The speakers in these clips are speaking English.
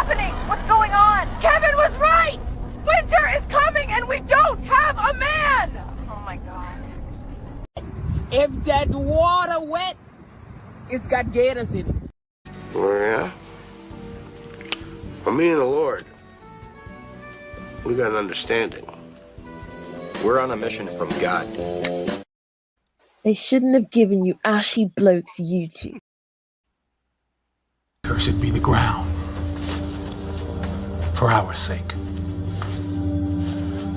happening? What's going on? Kevin was right! Winter is coming and we don't have a man! Oh my God. If that water wet, it's got gators in it. Oh, yeah? Well, me and the Lord, we got an understanding. We're on a mission from God. They shouldn't have given you ashy blokes YouTube. Cursed be the ground for our sake.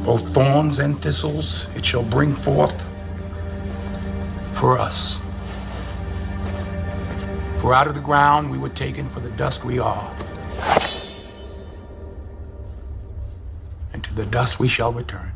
Both thorns and thistles it shall bring forth for us. For out of the ground we were taken, for the dust we are. And to the dust we shall return.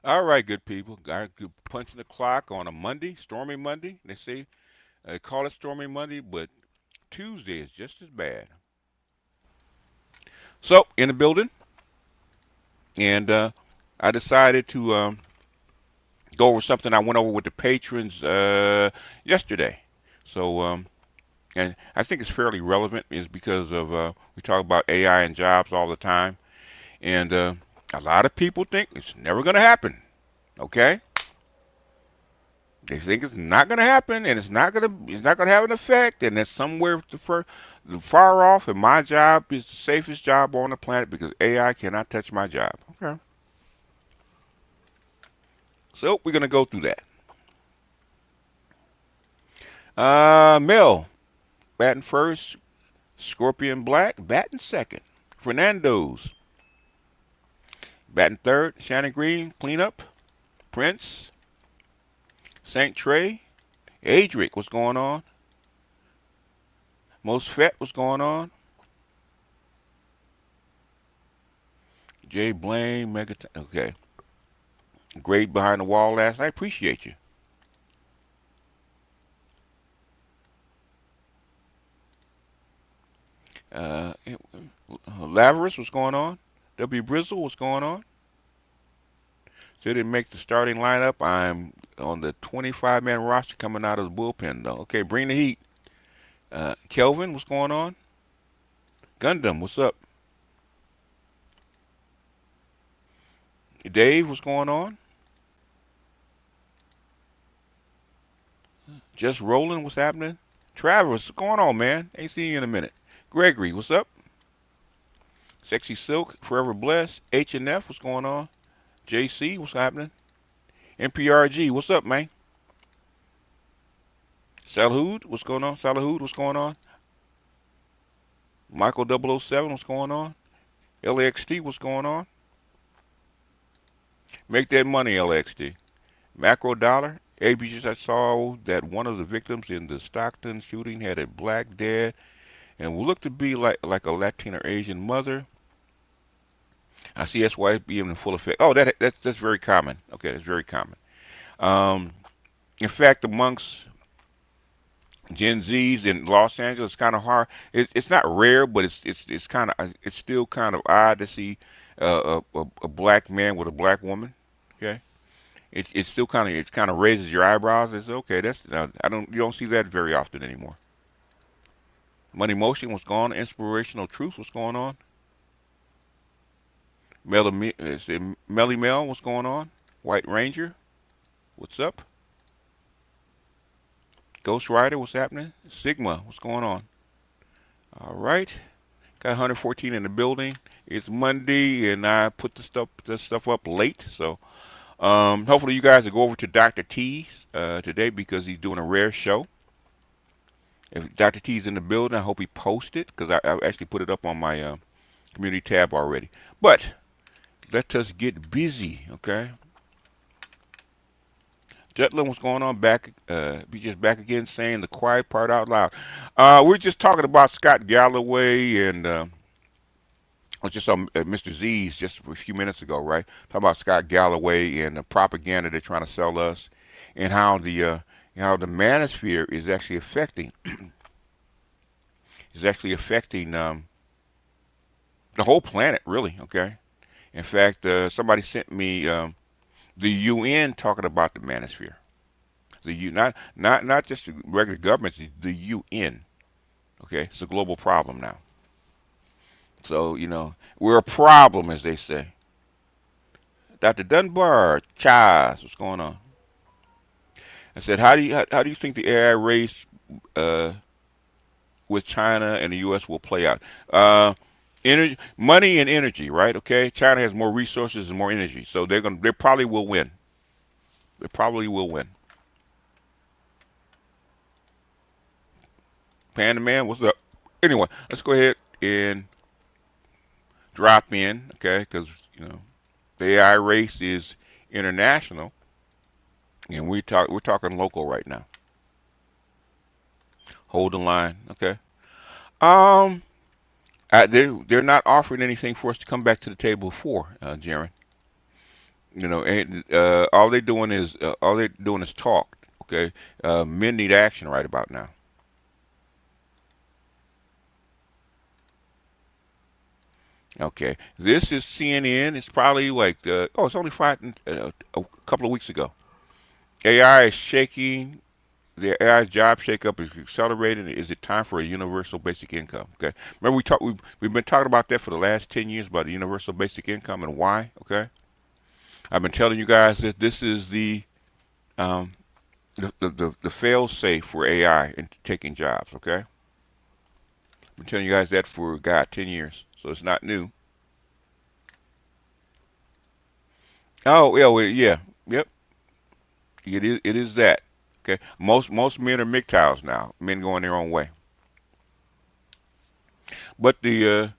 All right, good people. Got punching the clock on a Monday, stormy Monday. They say they call it stormy Monday, but Tuesday is just as bad. So in the building, and I decided to go over something I went over with the patrons yesterday. So and I think it's fairly relevant, is because of we talk about AI and jobs all the time, and a lot of people think it's never going to happen. Okay, they think it's not going to happen, and it's not going to have an effect, and it's somewhere the far off. And my job is the safest job on the planet because AI cannot touch my job. Okay, so we're going to go through that. Mel batting first, Scorpion Black batting second, Fernando's batting third, Shannon Green cleanup, Prince, St. Trey, Adric, what's going on? Most Fett, what's going on? Jay Blaine, okay. Great behind the wall last night. I appreciate you. Laveris, what's going on? W. Brizzle, what's going on? Still didn't make the starting lineup. I'm on the 25-man roster coming out of the bullpen, though. Okay, bring the heat. Kelvin, what's going on? Gundam, what's up? Dave, what's going on? Just rolling, what's happening? Travis, what's going on, man? Ain't seen you in a minute. Gregory, what's up? Sexy Silk, Forever Blessed. H&F, what's going on? JC, what's happening? MPRG, what's up, man? Salahud, what's going on? Salahud, what's going on? Michael 007, what's going on? LXT, what's going on? Make that money, LXT. Macro Dollar. ABGs, I saw that one of the victims in the Stockton shooting had a black dad and looked to be like a Latin or Asian mother. I see SYS being in full effect. Oh, that's very common. Okay, that's very common. In fact, amongst Gen Zs in Los Angeles, it's kind of hard. It's not rare, but it's kind of it's still kind of odd to see a black man with a black woman. Okay, it's still kind of raises your eyebrows. It's okay. You don't see that very often anymore. Money Motion, what's going on? Inspirational Truth, what's going on? Melly Mel, what's going on? White Ranger, what's up? Ghost Rider, what's happening? Sigma, what's going on? All right. Got 114 in the building. It's Monday, and I put the stuff up late. So hopefully you guys will go over to Dr. T's today because he's doing a rare show. If Dr. T's in the building, I hope he posts it because I actually put it up on my community tab already. But let us get busy, okay? Jetlin, what's going on? Be just back again, saying the quiet part out loud. We're just talking about Scott Galloway and I was just on Mr. Z's just a few minutes ago, right? Talking about Scott Galloway and the propaganda they're trying to sell us, and how the manosphere is actually affecting the whole planet, really. Okay. In fact, somebody sent me the UN talking about the manosphere. Not just the regular governments, the UN. Okay, it's a global problem now. So we're a problem, as they say. Dr. Dunbar, Chaz, what's going on? I said, how do you think the AI race with China and the U.S. will play out? Energy, money, and energy, right? Okay, China has more resources and more energy, so they probably will win. They probably will win. Panda Man, what's up? Anyway, let's go ahead and drop in, okay? Because the AI race is international, and we're talking local right now. Hold the line, okay? They're not offering anything for us to come back to the table for, Jaron. And all they're doing is talk. Okay, men need action right about now. Okay, this is CNN. It's probably like it's only a couple of weeks ago. AI is shaking. The AI job shakeup is accelerating. Is it time for a universal basic income? Okay, remember we've been talking about that for the last 10 years about the universal basic income and why. Okay, I've been telling you guys that this is the fail safe for AI and taking jobs. Okay, I've been telling you guys that for 10 years, so it's not new. Oh yeah, well, yeah, yep. It is that. Okay, most men are MGTOWs now. Men going their own way. But the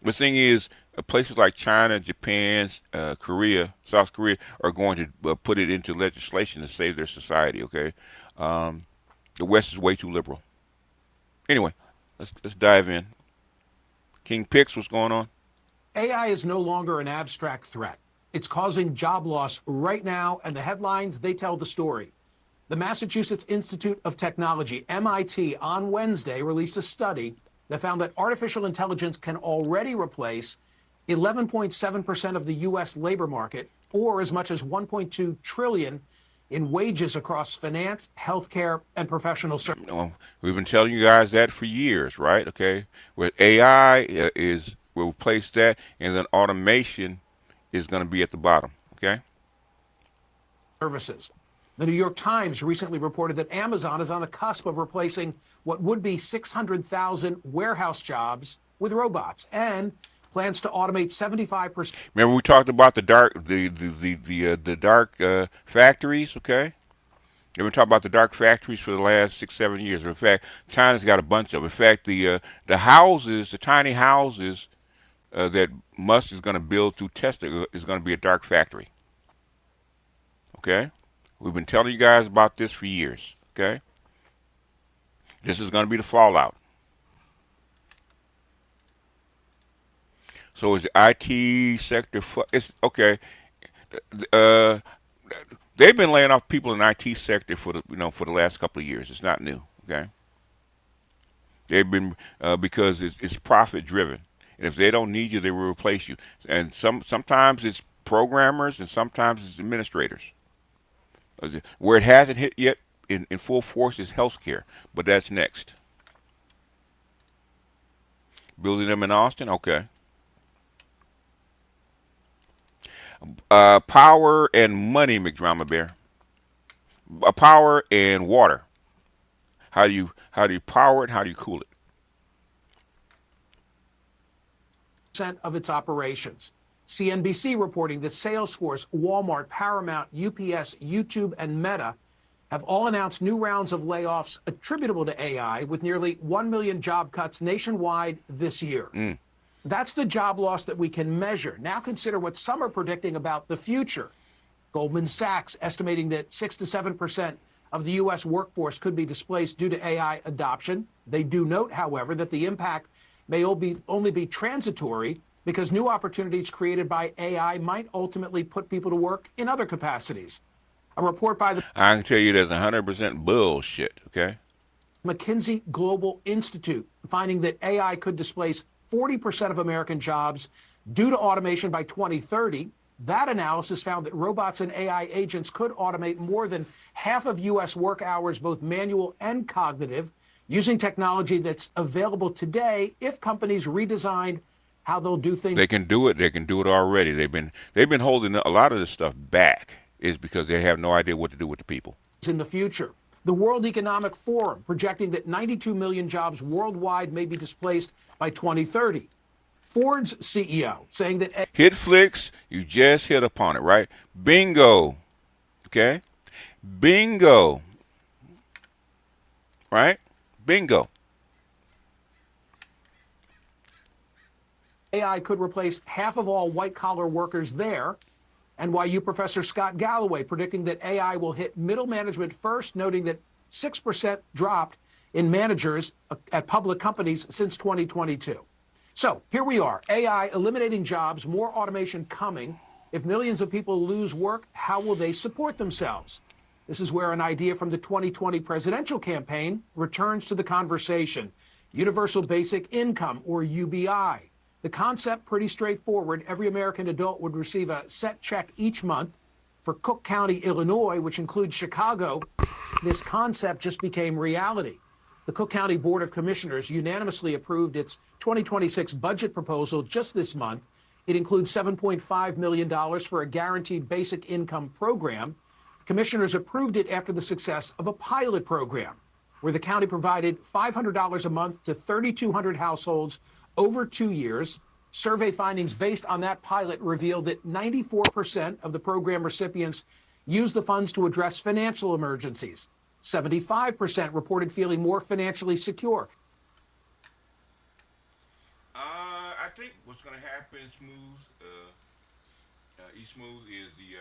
thing is, places like China, Japan, Korea, South Korea are going to put it into legislation to save their society. Okay, the West is way too liberal. Anyway, let's dive in. King Pix, what's going on? AI is no longer an abstract threat. It's causing job loss right now, and the headlines, they tell the story. The Massachusetts Institute of Technology, MIT, on Wednesday released a study that found that artificial intelligence can already replace 11.7% of the U.S. labor market, or as much as 1.2 trillion in wages across finance, healthcare, and professional services. We've been telling you guys that for years, right? Okay, where AI will replace that, and then automation is going to be at the bottom. Okay. Services. The New York Times recently reported that Amazon is on the cusp of replacing what would be 600,000 warehouse jobs with robots, and plans to automate 75%. Remember we talked about the dark factories, okay? We've been talking about the dark factories for the last 6-7 years. In fact, China's got a bunch of them. In fact, the tiny houses that Musk is going to build through Tesla is going to be a dark factory. Okay? We've been telling you guys about this for years. Okay? This is going to be the fallout. So is the IT sector? It's okay. They've been laying off people in the IT sector for the last couple of years. It's not new. Okay. They've been because it's profit driven, and if they don't need you, they will replace you. And sometimes it's programmers, and sometimes it's administrators. Where it hasn't hit yet in full force is healthcare, but that's next. Building them in Austin, okay. Power and money, McDrama Bear. Power and water. How do you power it? How do you cool it? of its operations. CNBC reporting that Salesforce, Walmart, Paramount, UPS, YouTube, and Meta have all announced new rounds of layoffs attributable to AI, with nearly 1 million job cuts nationwide this year. That's the job loss that we can measure. Now consider what some are predicting about the future. Goldman Sachs estimating that 6 to 7% of the U.S. workforce could be displaced due to AI adoption. They do note, however, that the impact may only be transitory, because new opportunities created by AI might ultimately put people to work in other capacities. A report by the I can tell you that's 100% bullshit, okay? McKinsey Global Institute finding that AI could displace 40% of American jobs due to automation by 2030. That analysis found that robots and AI agents could automate more than half of U.S. work hours, both manual and cognitive, using technology that's available today if companies redesigned how they'll do things. They can do it. They can do it already. They've been holding a lot of this stuff back, is because they have no idea what to do with the people in the future. The World Economic Forum projecting that 92 million jobs worldwide may be displaced by 2030. Ford's CEO saying that hit flicks, you just hit upon it, right? Bingo. Okay? Bingo. Right? Bingo. AI could replace half of all white-collar workers there. NYU professor Scott Galloway predicting that AI will hit middle management first, noting that 6% dropped in managers at public companies since 2022. So here we are, AI eliminating jobs, more automation coming. If millions of people lose work, how will they support themselves? This is where an idea from the 2020 presidential campaign returns to the conversation. Universal Basic Income, or UBI. The concept, pretty straightforward. Every American adult would receive a set check each month. For Cook County, Illinois, which includes Chicago, this concept just became reality. The Cook County Board of Commissioners unanimously approved its 2026 budget proposal just this month. It includes $7.5 million for a guaranteed basic income program. Commissioners approved it after the success of a pilot program, where the county provided $500 a month to 3,200 households over 2 years. Survey findings based on that pilot revealed that 94% of the program recipients used the funds to address financial emergencies. 75% reported feeling more financially secure. I think what's going to happen, Smooth, is the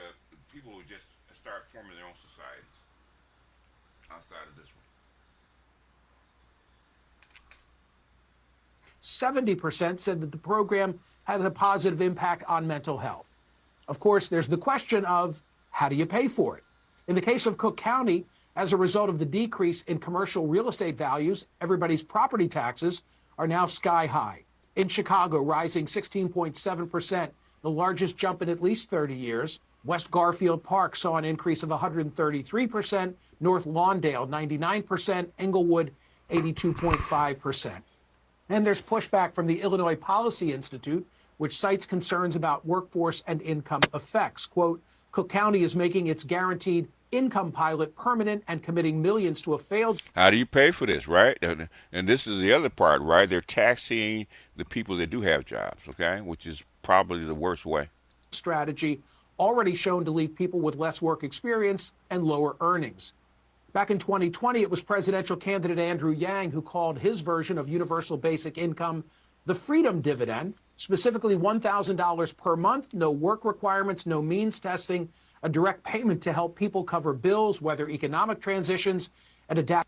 people will just start forming their own societies outside of this one. 70% said that the program had a positive impact on mental health. Of course, there's the question of how do you pay for it? In the case of Cook County, as a result of the decrease in commercial real estate values, everybody's property taxes are now sky high. In Chicago, rising 16.7%, the largest jump in at least 30 years. West Garfield Park saw an increase of 133%, North Lawndale 99%, Englewood 82.5%. And there's pushback from the Illinois Policy Institute, which cites concerns about workforce and income effects. Quote, Cook County is making its guaranteed income pilot permanent and committing millions to a failed... How do you pay for this, right? And this is the other part, right? They're taxing the people that do have jobs, okay? Which is probably the worst way. ...strategy already shown to leave people with less work experience and lower earnings. Back in 2020, it was presidential candidate Andrew Yang who called his version of universal basic income the freedom dividend, specifically $1,000 per month, no work requirements, no means testing, a direct payment to help people cover bills, weather economic transitions, and adapt.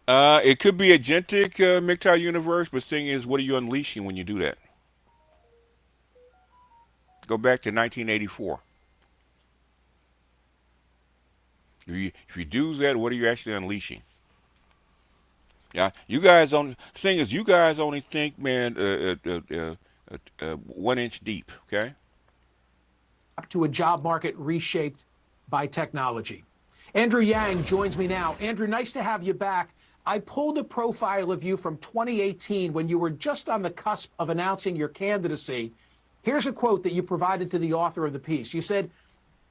It could be a agentic MGTOW universe, but the thing is, what are you unleashing when you do that? Go back to 1984. If you do that, what are you actually unleashing? Yeah, you guys only. The thing is, you guys only think, man, 1 inch deep. Okay. To a job market reshaped by technology. Andrew Yang joins me now. Andrew, nice to have you back. I pulled a profile of you from 2018 when you were just on the cusp of announcing your candidacy. Here's a quote that you provided to the author of the piece. You said,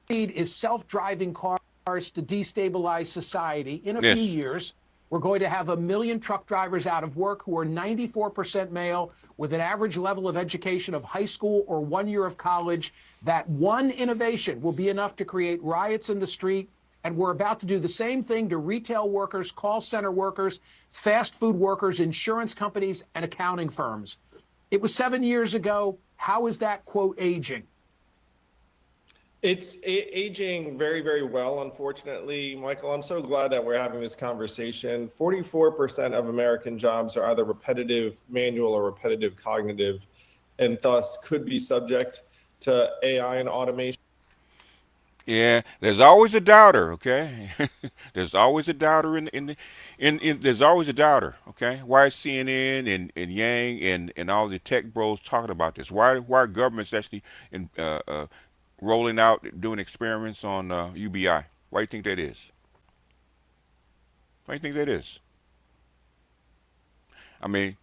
"Need is self-driving cars to destabilize society in a few years. We're going to have 1 million truck drivers out of work who are 94% male with an average level of education of high school or 1 year of college. That one innovation will be enough to create riots in the street. And we're about to do the same thing to retail workers, call center workers, fast food workers, insurance companies, and accounting firms. It was 7 years ago. How is that, quote, aging? It's aging very, very well, unfortunately, Michael. I'm so glad that we're having this conversation. 44% of American jobs are either repetitive manual or repetitive cognitive, and thus could be subject to AI and automation. Yeah, there's always a doubter, okay? There's always a doubter there's always a doubter, okay? Why is CNN and Yang and all the tech bros talking about this? Why are governments actually rolling out, doing experiments on UBI? Why do you think that is? Why do you think that is? I mean,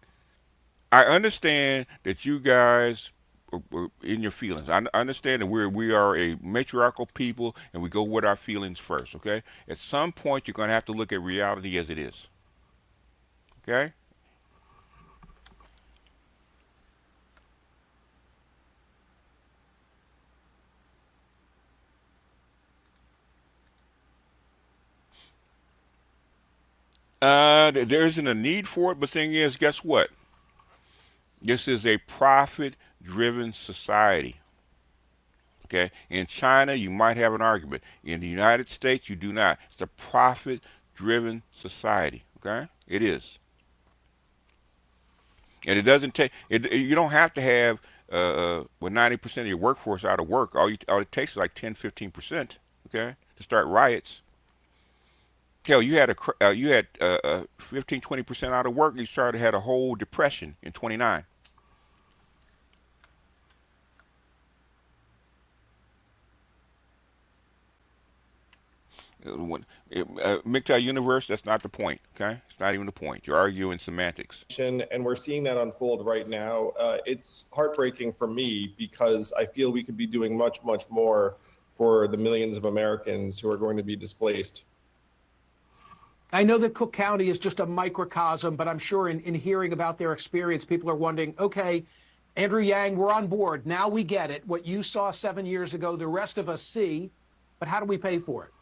I understand that you guys are in your feelings. I understand that we are a matriarchal people and we go with our feelings first. Okay. At some point, you're going to have to look at reality as it is. Okay. There isn't a need for it, but thing is, guess what? This is a profit-driven society. Okay. In China, you might have an argument. In the United States, you do not. It's a profit-driven society. Okay. It is. And it doesn't take it. You don't have to have 90% of your workforce out of work. All it takes is like 10-15%. Okay, to start riots. Hell, you had 15-20% out of work. You had a whole depression in '29. MGTOW universe, that's not the point, okay? It's not even the point. You're arguing semantics. And we're seeing that unfold right now. It's heartbreaking for me because I feel we could be doing much, much more for the millions of Americans who are going to be displaced. I know that Cook County is just a microcosm, but I'm sure in hearing about their experience, people are wondering, okay, Andrew Yang, we're on board. Now we get it. What you saw 7 years ago, the rest of us see, but how do we pay for it?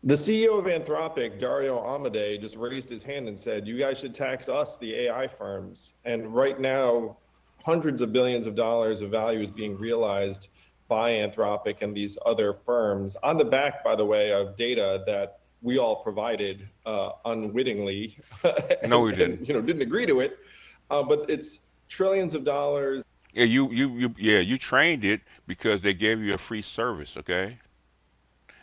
The CEO of Anthropic, Dario Amodei, just raised his hand and said, you guys should tax us, the AI firms. And right now, hundreds of billions of dollars of value is being realized by Anthropic and these other firms on the back, by the way, of data that we all provided unwittingly. No, we didn't. Didn't agree to it, but it's trillions of dollars. Yeah, you trained it because they gave you a free service, okay?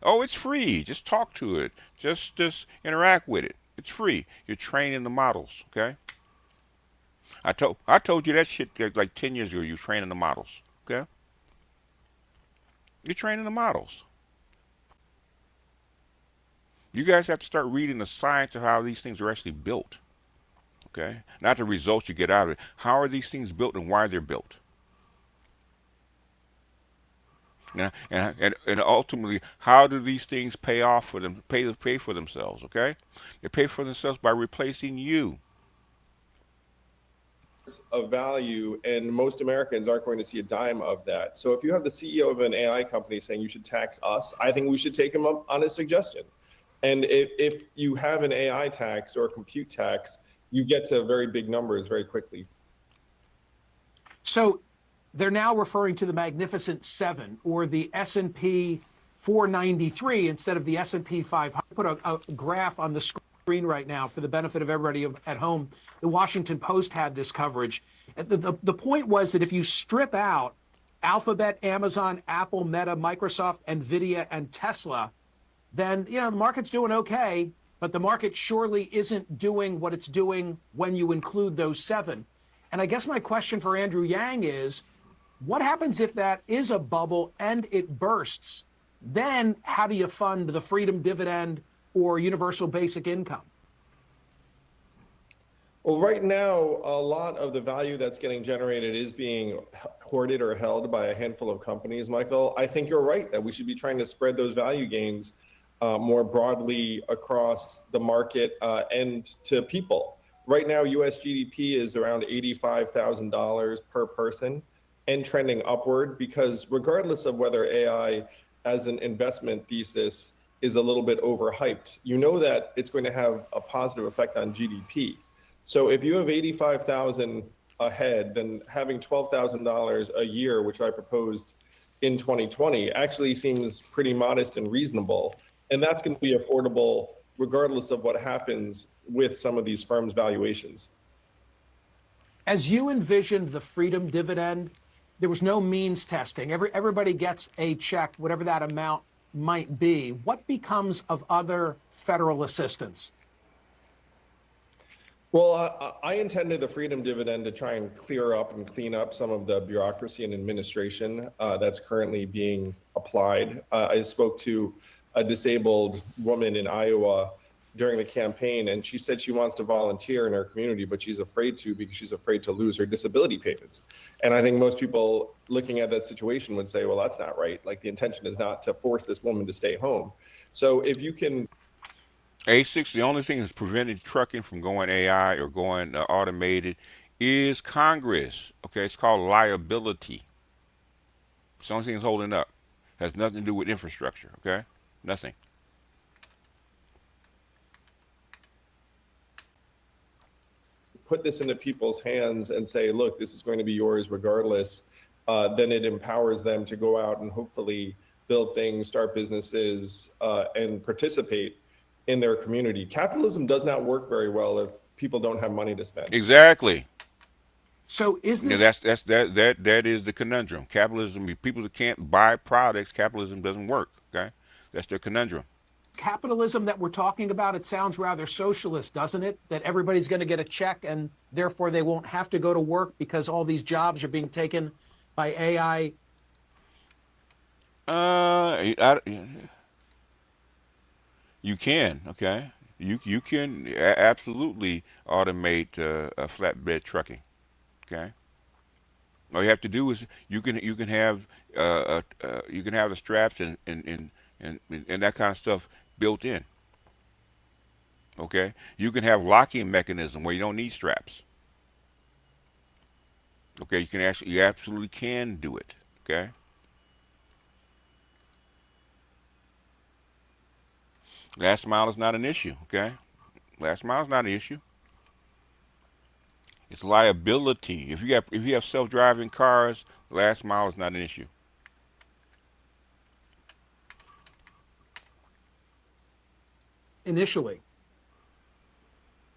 Oh, it's free. Just talk to it. Just interact with it. It's free. You're training the models, okay? I told you that shit like 10 years ago. You're training the models, okay? You're training the models. You guys have to start reading the science of how these things are actually built, okay? Not the results you get out of it. How are these things built and why they're built? And ultimately, how do these things pay off for them? Pay for themselves, okay? They pay for themselves by replacing you. Of value, and most Americans aren't going to see a dime of that. So if you have the CEO of an AI company saying you should tax us, I think we should take him up on his suggestion. And if you have an AI tax or a compute tax, you get to very big numbers very quickly. So they're now referring to the Magnificent Seven or the S&P 493 instead of the S&P 500. Put a graph on the screen right now for the benefit of everybody at home. The Washington Post had this coverage. The point was that if you strip out Alphabet, Amazon, Apple, Meta, Microsoft, Nvidia, and Tesla, then the market's doing okay, but the market surely isn't doing what it's doing when you include those seven. And I guess my question for Andrew Yang is, what happens if that is a bubble and it bursts? Then how do you fund the freedom dividend or universal basic income? Well, right now, a lot of the value that's getting generated is being hoarded or held by a handful of companies, Michael. I think you're right that we should be trying to spread those value gains more broadly across the market and to people. Right now, US GDP is around $85,000 per person and trending upward, because regardless of whether AI as an investment thesis is a little bit overhyped, you know that it's going to have a positive effect on GDP. So if you have 85,000 ahead, then having $12,000 a year, which I proposed in 2020, actually seems pretty modest and reasonable. And that's going to be affordable regardless of what happens with some of these firms' valuations. As you envisioned the freedom dividend, there was no means testing. Everybody gets a check, whatever that amount might be. What becomes of other federal assistance? Well, I intended the freedom dividend to try and clear up and clean up some of the bureaucracy and administration that's currently being applied. I spoke to a disabled woman in Iowa during the campaign, and she said she wants to volunteer in her community, but she's afraid to because she's afraid to lose her disability payments. And I think most people looking at that situation would say, well, that's not right. Like, the intention is not to force this woman to stay home. So if you can... A6, the only thing that's preventing trucking from going AI or going automated is Congress. Okay, it's called liability. It's the only thing that's holding up. Has nothing to do with infrastructure. Okay, nothing. Put this into people's hands and say, look, this is going to be yours regardless, then it empowers them to go out and hopefully build things, start businesses, and participate in their community. Capitalism does not work very well if people don't have money to spend. Exactly. So is this... that is the conundrum. Capitalism, people that can't buy products, capitalism doesn't work. Okay, that's their conundrum. Capitalism that we're talking about, it sounds rather socialist, doesn't it? That everybody's going to get a check and therefore they won't have to go to work because all these jobs are being taken by AI. You can, okay? You can absolutely automate flatbed trucking, okay? All you have to do is you can have the straps and that kind of stuff built in. Okay, you can have locking mechanism where you don't need straps. Okay, you absolutely can do it. Okay. Last mile is not an issue. Okay, last mile is not an issue. It's liability. If you have self-driving cars, last mile is not an issue. Initially.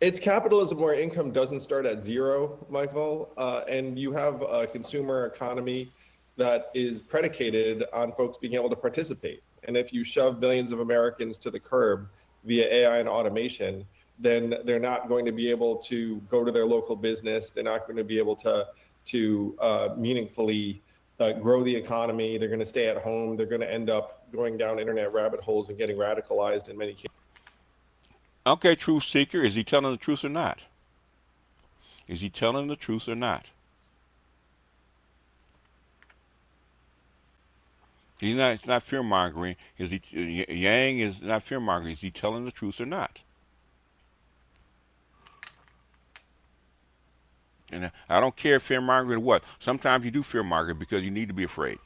It's capitalism where income doesn't start at zero, Michael, and you have a consumer economy that is predicated on folks being able to participate. And if you shove billions of Americans to the curb via AI and automation, then they're not going to be able to go to their local business. They're not going to be able to meaningfully grow the economy. They're going to stay at home. They're going to end up going down internet rabbit holes and getting radicalized in many cases. Okay, truth seeker, is he telling the truth or not? Is he telling the truth or not? It's not fear mongering. Yang is not fear mongering. Is he telling the truth or not? And I don't care if fear mongering or what. Sometimes you do fear monger because you need to be afraid.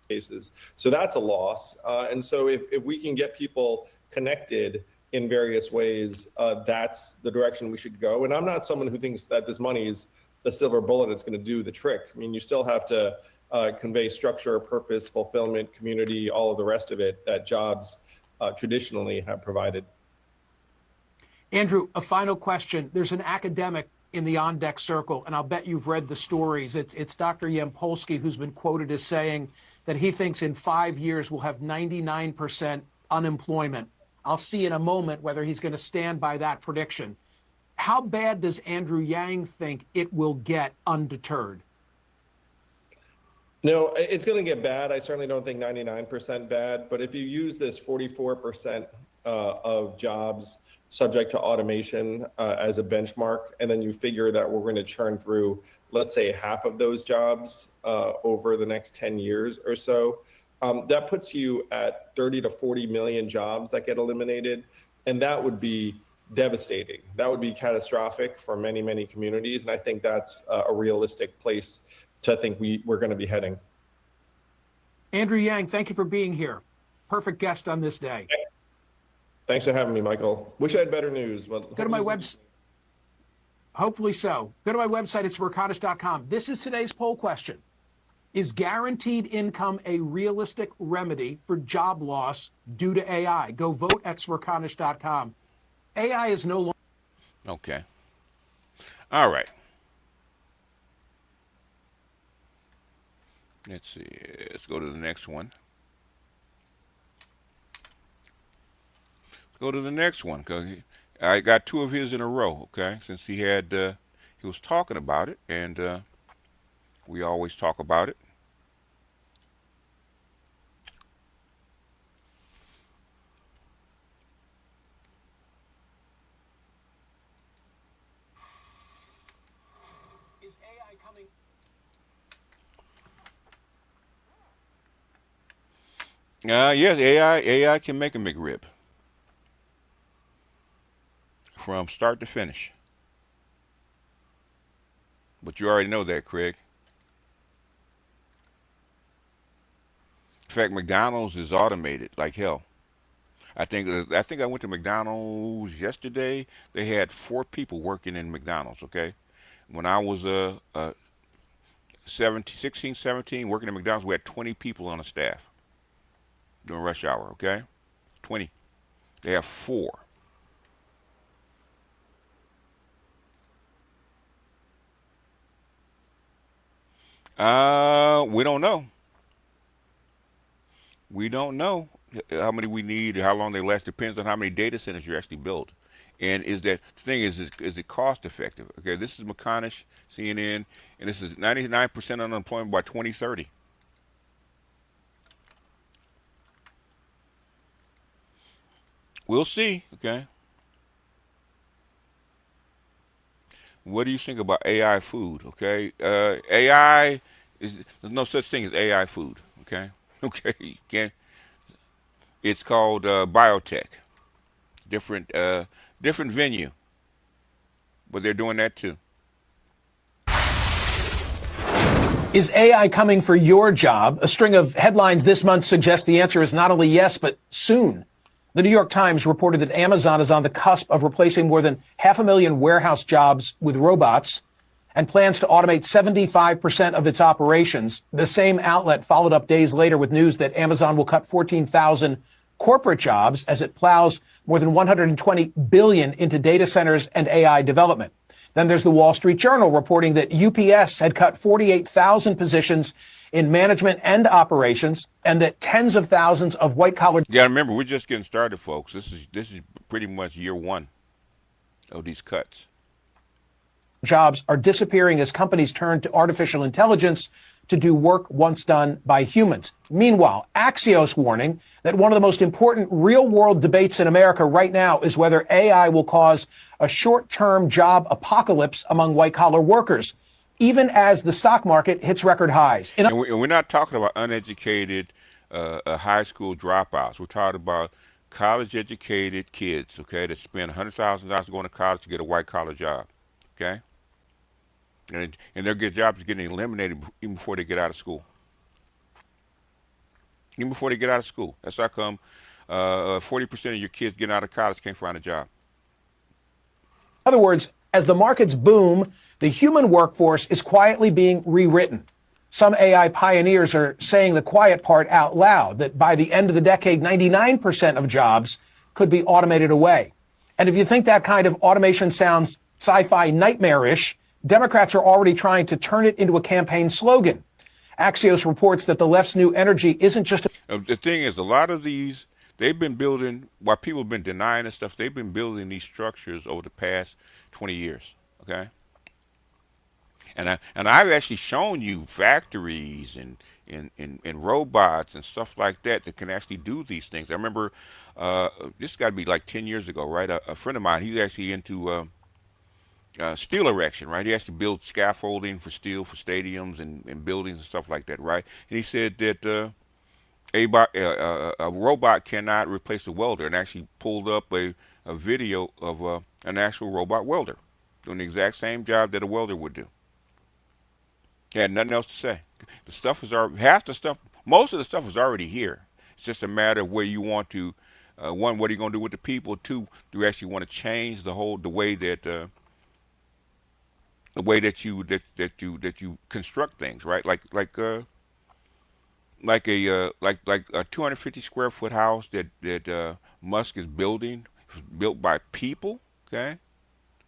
Cases. So that's a loss. And so if we can get people connected in various ways, that's the direction we should go. And I'm not someone who thinks that this money is a silver bullet that's going to do the trick. I mean, you still have to convey structure, purpose, fulfillment, community, all of the rest of it that jobs traditionally have provided. Andrew, a final question. There's an academic in the on-deck circle, and I'll bet you've read the stories. It's Dr. Yampolsky, who's been quoted as saying that he thinks in 5 years we'll have 99% unemployment. I'll see in a moment whether he's going to stand by that prediction. How bad does Andrew Yang think it will get undeterred? No, it's going to get bad. I certainly don't think 99% bad. But if you use this 44% of jobs subject to automation as a benchmark, and then you figure that we're going to churn through, let's say, half of those jobs over the next 10 years or so, that puts you at 30 to 40 million jobs that get eliminated. And that would be devastating. That would be catastrophic for many, many communities. And I think that's a realistic place to think we're going to be heading. Andrew Yang, thank you for being here. Perfect guest on this day. Thanks for having me, Michael. Wish I had better news. But go to my website. Hopefully so. Go to my website. It's smirconish.com. This is today's poll question. Is guaranteed income a realistic remedy for job loss due to AI? Go vote at smirconish.com. AI is no longer... Okay. All right. Let's see. Let's go to the next one. Let's go to the next one, because I got two of his in a row, okay? Since he was talking about it, and we always talk about it. Is AI coming? Yes, AI can make a McRib from start to finish. But you already know that, Craig. In fact, McDonald's is automated like hell. I think I went to McDonald's yesterday. They had 4 people working in McDonald's, okay? When I was 16, 17, working at McDonald's, we had 20 people on the staff during rush hour, okay? 20. They have 4. We don't know. We don't know how many we need, how long they last. Depends on how many data centers you actually build. And is that the thing is it cost effective? Okay, this is McConish, CNN, and this is 99% unemployment by 2030. We'll see, okay? What do you think about AI food, okay? AI, there's no such thing as AI food, okay? Okay, you can't. It's called biotech. Different venue, but they're doing that too. Is AI coming for your job? A string of headlines this month suggests the answer is not only yes, but soon. The New York Times reported that Amazon is on the cusp of replacing more than 500,000 warehouse jobs with robots and plans to automate 75% of its operations. The same outlet followed up days later with news that Amazon will cut 14,000 corporate jobs as it plows more than $120 billion into data centers and AI development. Then there's the Wall Street Journal reporting that UPS had cut 48,000 positions in management and operations, and that tens of thousands of white-collar... Yeah, remember, we're just getting started, folks. This is pretty much year 1 of these cuts. Jobs are disappearing as companies turn to artificial intelligence to do work once done by humans. Meanwhile, Axios warning that one of the most important real-world debates in America right now is whether AI will cause a short-term job apocalypse among white-collar workers, even as the stock market hits record highs. And we're not talking about uneducated high school dropouts. We're talking about college-educated kids, okay, that spend $100,000 going to college to get a white-collar job, okay? And their jobs are getting eliminated even before they get out of school. Even before they get out of school. That's how come 40% of your kids getting out of college can't find a job. In other words, as the markets boom, the human workforce is quietly being rewritten. Some AI pioneers are saying the quiet part out loud, that by the end of the decade, 99% of jobs could be automated away. And if you think that kind of automation sounds sci-fi nightmarish, Democrats are already trying to turn it into a campaign slogan. Axios reports that the left's new energy isn't just... The thing is, a lot of these, they've been building, while people have been denying this stuff, they've been building these structures over the past 20 years, okay? And I've actually shown you factories and robots and stuff like that can actually do these things. I remember, this got to be like 10 years ago, right? A friend of mine, he's actually into... steel erection, right? He actually builds scaffolding for steel for stadiums and buildings and stuff like that, right? And he said that A robot cannot replace a welder, and actually pulled up a video of an actual robot welder doing the exact same job that a welder would do. He had nothing else to say. The stuff is already, half the stuff, most of the stuff is already here. It's just a matter of where you want to, one, what are you going to do with the people? Two, do you actually want to change the way that you construct things, right? Like a 250 square foot house that Musk is building, built by people. Okay,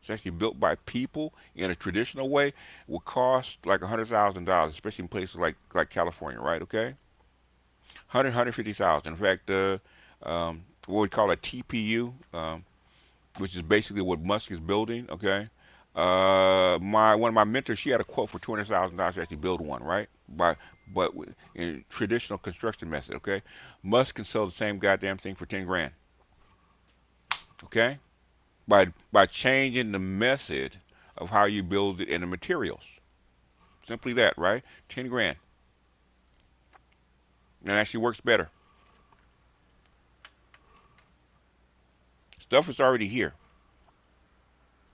it's actually built by people in a traditional way. Will cost like $100,000, especially in places like California, right? Okay, 150,000. In fact, what we call a TPU, which is basically what Musk is building. Okay, one of my mentors, she had a quote for $200,000 to actually build one, right? But in traditional construction method, okay? Musk can sell the same goddamn thing for 10 grand. Okay? By changing the method of how you build it and the materials. Simply that, right? 10 grand. And it actually works better. Stuff is already here.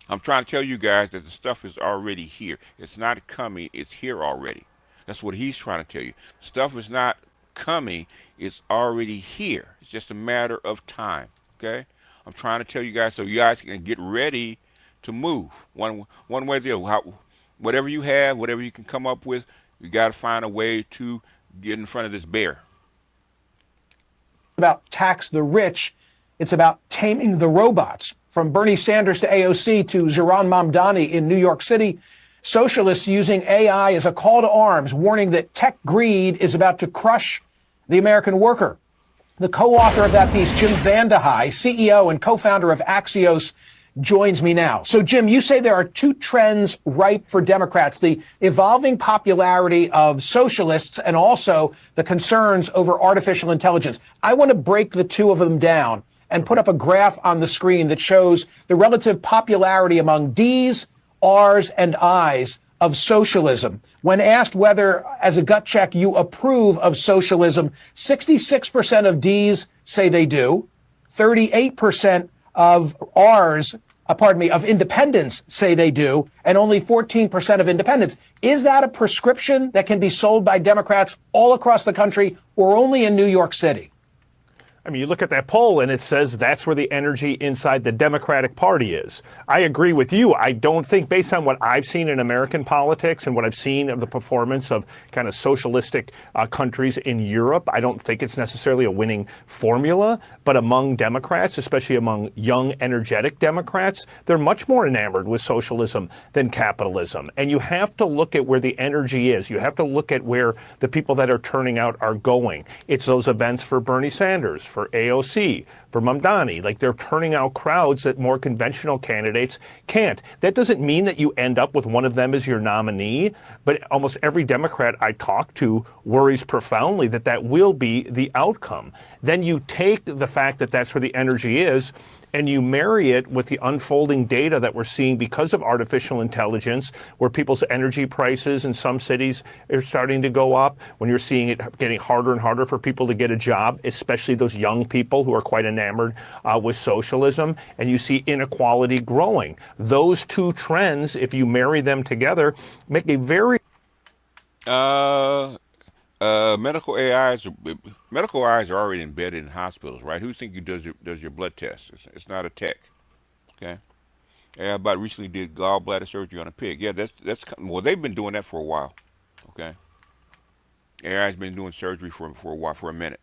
I'm trying to tell you guys that the stuff is already here. It's not coming, it's here already. That's what he's trying to tell you. Stuff is not coming, it's already here. It's just a matter of time, okay? I'm trying to tell you guys so you guys can get ready to move. One way or the other. Whatever you have, whatever you can come up with, you got to find a way to get in front of this bear. About tax the rich, it's about taming the robots. From Bernie Sanders to AOC to Zohran Mamdani in New York City, socialists using AI as a call to arms, warning that tech greed is about to crush the American worker. The co-author of that piece, Jim Vandehei, CEO and co-founder of Axios, joins me now. So, Jim, you say there are two trends ripe for Democrats, the evolving popularity of socialists and also the concerns over artificial intelligence. I want to break the two of them down and put up a graph on the screen that shows the relative popularity among Ds, Rs, and Is of socialism. When asked whether, as a gut check, you approve of socialism, 66% of Ds say they do, 38% of Rs, of independents say they do, and only 14% of independents. Is that a prescription that can be sold by Democrats all across the country or only in New York City? I mean, you look at that poll and it says that's where the energy inside the Democratic Party is. I agree with you. I don't think, based on what I've seen in American politics and what I've seen of the performance of kind of socialistic countries in Europe, I don't think it's necessarily a winning formula. But among Democrats, especially among young, energetic Democrats, they're much more enamored with socialism than capitalism. And you have to look at where the energy is. You have to look at where the people that are turning out are going. It's those events for Bernie Sanders, for AOC, for Mamdani. Like, they're turning out crowds that more conventional candidates can't. That doesn't mean that you end up with one of them as your nominee, but almost every Democrat I talk to worries profoundly that that will be the outcome. Then you take the fact that that's where the energy is, and you marry it with the unfolding data that we're seeing because of artificial intelligence, where people's energy prices in some cities are starting to go up, when you're seeing it getting harder and harder for people to get a job, especially those young people who are quite enamored with socialism, and you see inequality growing. Those two trends, if you marry them together, make a very... Medical AIs are already embedded in hospitals, right? Who do you think does your blood test? It's not a tech, okay? Yeah, about recently did gallbladder surgery on a pig. Yeah, that's well, they've been doing that for a while, okay? AI's been doing surgery for a while, for a minute.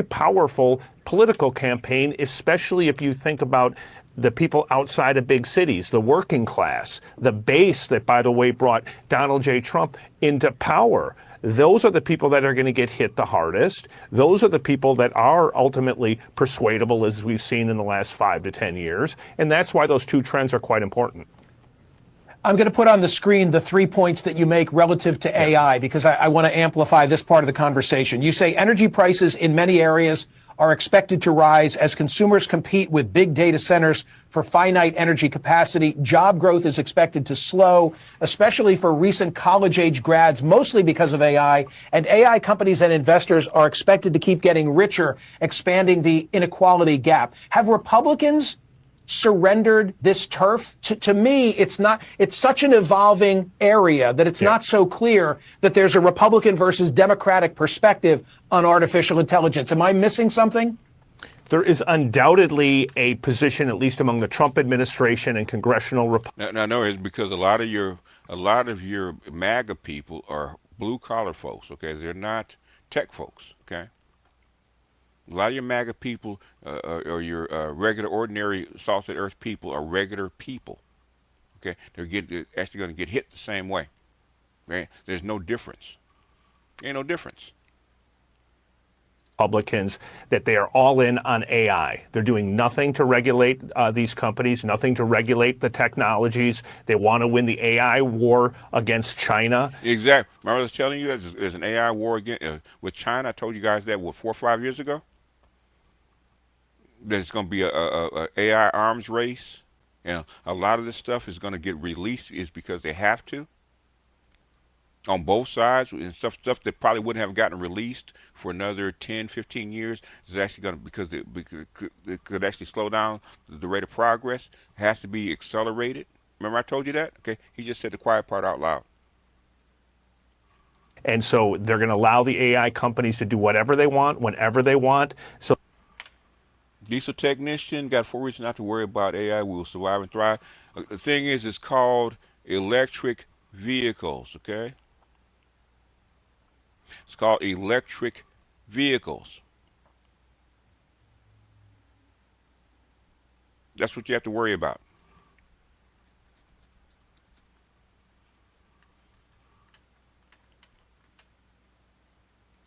Powerful political campaign, especially if you think about the people outside of big cities, the working class, the base that, by the way, brought Donald J. Trump into power. Those are the people that are going to get hit the hardest. Those are the people that are ultimately persuadable, as we've seen in the last 5 to 10 years. And that's why those two trends are quite important. I'm going to put on the screen the 3 points that you make relative to AI, because I want to amplify this part of the conversation. You say energy prices in many areas are expected to rise as consumers compete with big data centers for finite energy capacity. Job growth is expected to slow, especially for recent college-age grads, mostly because of AI. And AI companies and investors are expected to keep getting richer, expanding the inequality gap. Have Republicans surrendered this turf? To me, it's not. It's such an evolving area that it's not so clear that there's a Republican versus Democratic perspective on artificial intelligence. Am I missing something? There is undoubtedly a position, at least among the Trump administration and congressional Republicans. No, it's because a lot of your MAGA people are blue collar folks. Okay, they're not tech folks. Okay. A lot of your MAGA people or your regular, ordinary, salted earth people are regular people. Okay, they're actually going to get hit the same way. Right? There's no difference. Ain't no difference. Republicans that they are all in on AI. They're doing nothing to regulate these companies, nothing to regulate the technologies. They want to win the AI war against China. Exactly. Remember I was telling you there's an AI war with China. I told you guys that 4 or 5 years ago. There's going to be a AI arms race, and a lot of this stuff is going to get released is because they have to on both sides, and stuff that probably wouldn't have gotten released for another 10, 15 years is actually going to, because it could actually slow down the rate of progress. It has to be accelerated. Remember I told you that? Okay, he just said the quiet part out loud. And so they're going to allow the AI companies to do whatever they want, whenever they want. So Diesel technician got 4 reasons not to worry about AI. We will survive and thrive. The thing is, it's called electric vehicles, okay? It's called electric vehicles. That's what you have to worry about.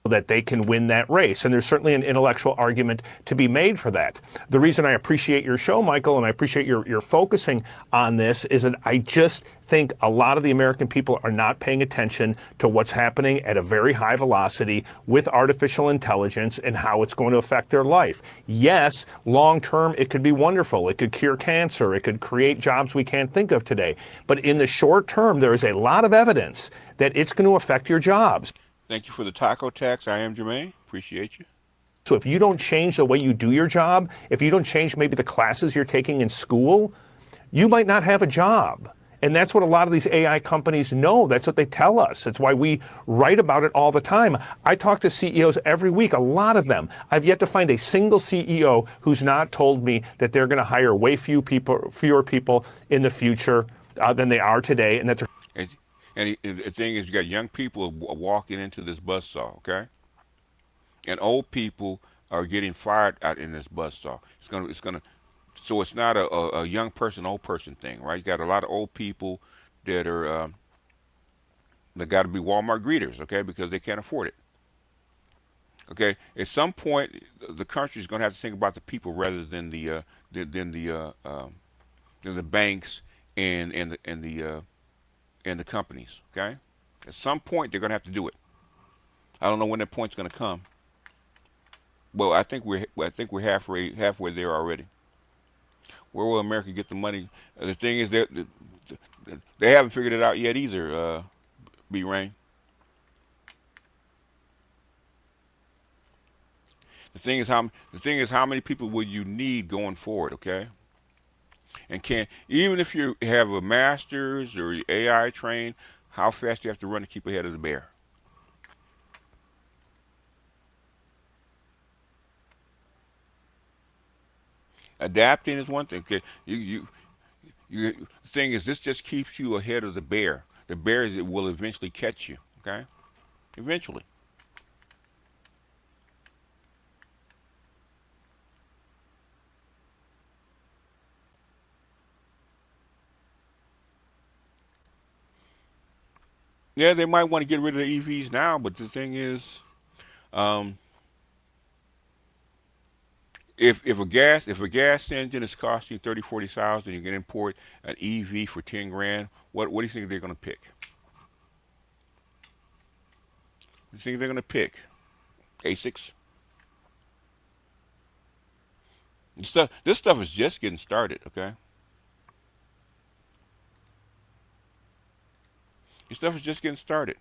That they can win that race. And there's certainly an intellectual argument to be made for that. The reason I appreciate your show, Michael, and I appreciate your focusing on this is that I just think a lot of the American people are not paying attention to what's happening at a very high velocity with artificial intelligence and how it's going to affect their life. Yes, long term, it could be wonderful. It could cure cancer. It could create jobs we can't think of today. But in the short term, there is a lot of evidence that it's going to affect your jobs. Thank you for the taco tax. I am Jermaine. Appreciate you. So if you don't change the way you do your job, if you don't change maybe the classes you're taking in school, you might not have a job. And that's what a lot of these AI companies know. That's what they tell us. That's why we write about it all the time. I talk to CEOs every week, a lot of them. I've yet to find a single CEO who's not told me that they're going to hire way fewer people in the future than they are today, and that they're And the thing is, you got young people walking into this buzzsaw, okay? And old people are getting fired out in this buzzsaw. So it's not a young person, old person thing, right? You got a lot of old people that are that got to be Walmart greeters, okay, because they can't afford it. Okay, at some point, the country is going to have to think about the people rather than the banks and the companies. Okay, at some point they're going to have to do it. I don't know when that point's going to come. Well, I think we're halfway there already. Where will America get the money? The thing is that they haven't figured it out yet either. B. Rain. The thing is how many people will you need going forward? Okay. And even if you have a master's or you're AI trained, how fast do you have to run to keep ahead of the bear? Adapting is one thing. Okay, the thing is, this just keeps you ahead of the bear. The bear will eventually catch you. Okay, eventually. Yeah, they might want to get rid of the EVs now, but the thing is, if a gas engine is costing 30,000-40,000, you can import an EV for 10 grand. What do you think they're going to pick? What do you think they're going to pick? ASICs? This stuff is just getting started, okay? This stuff is just getting started.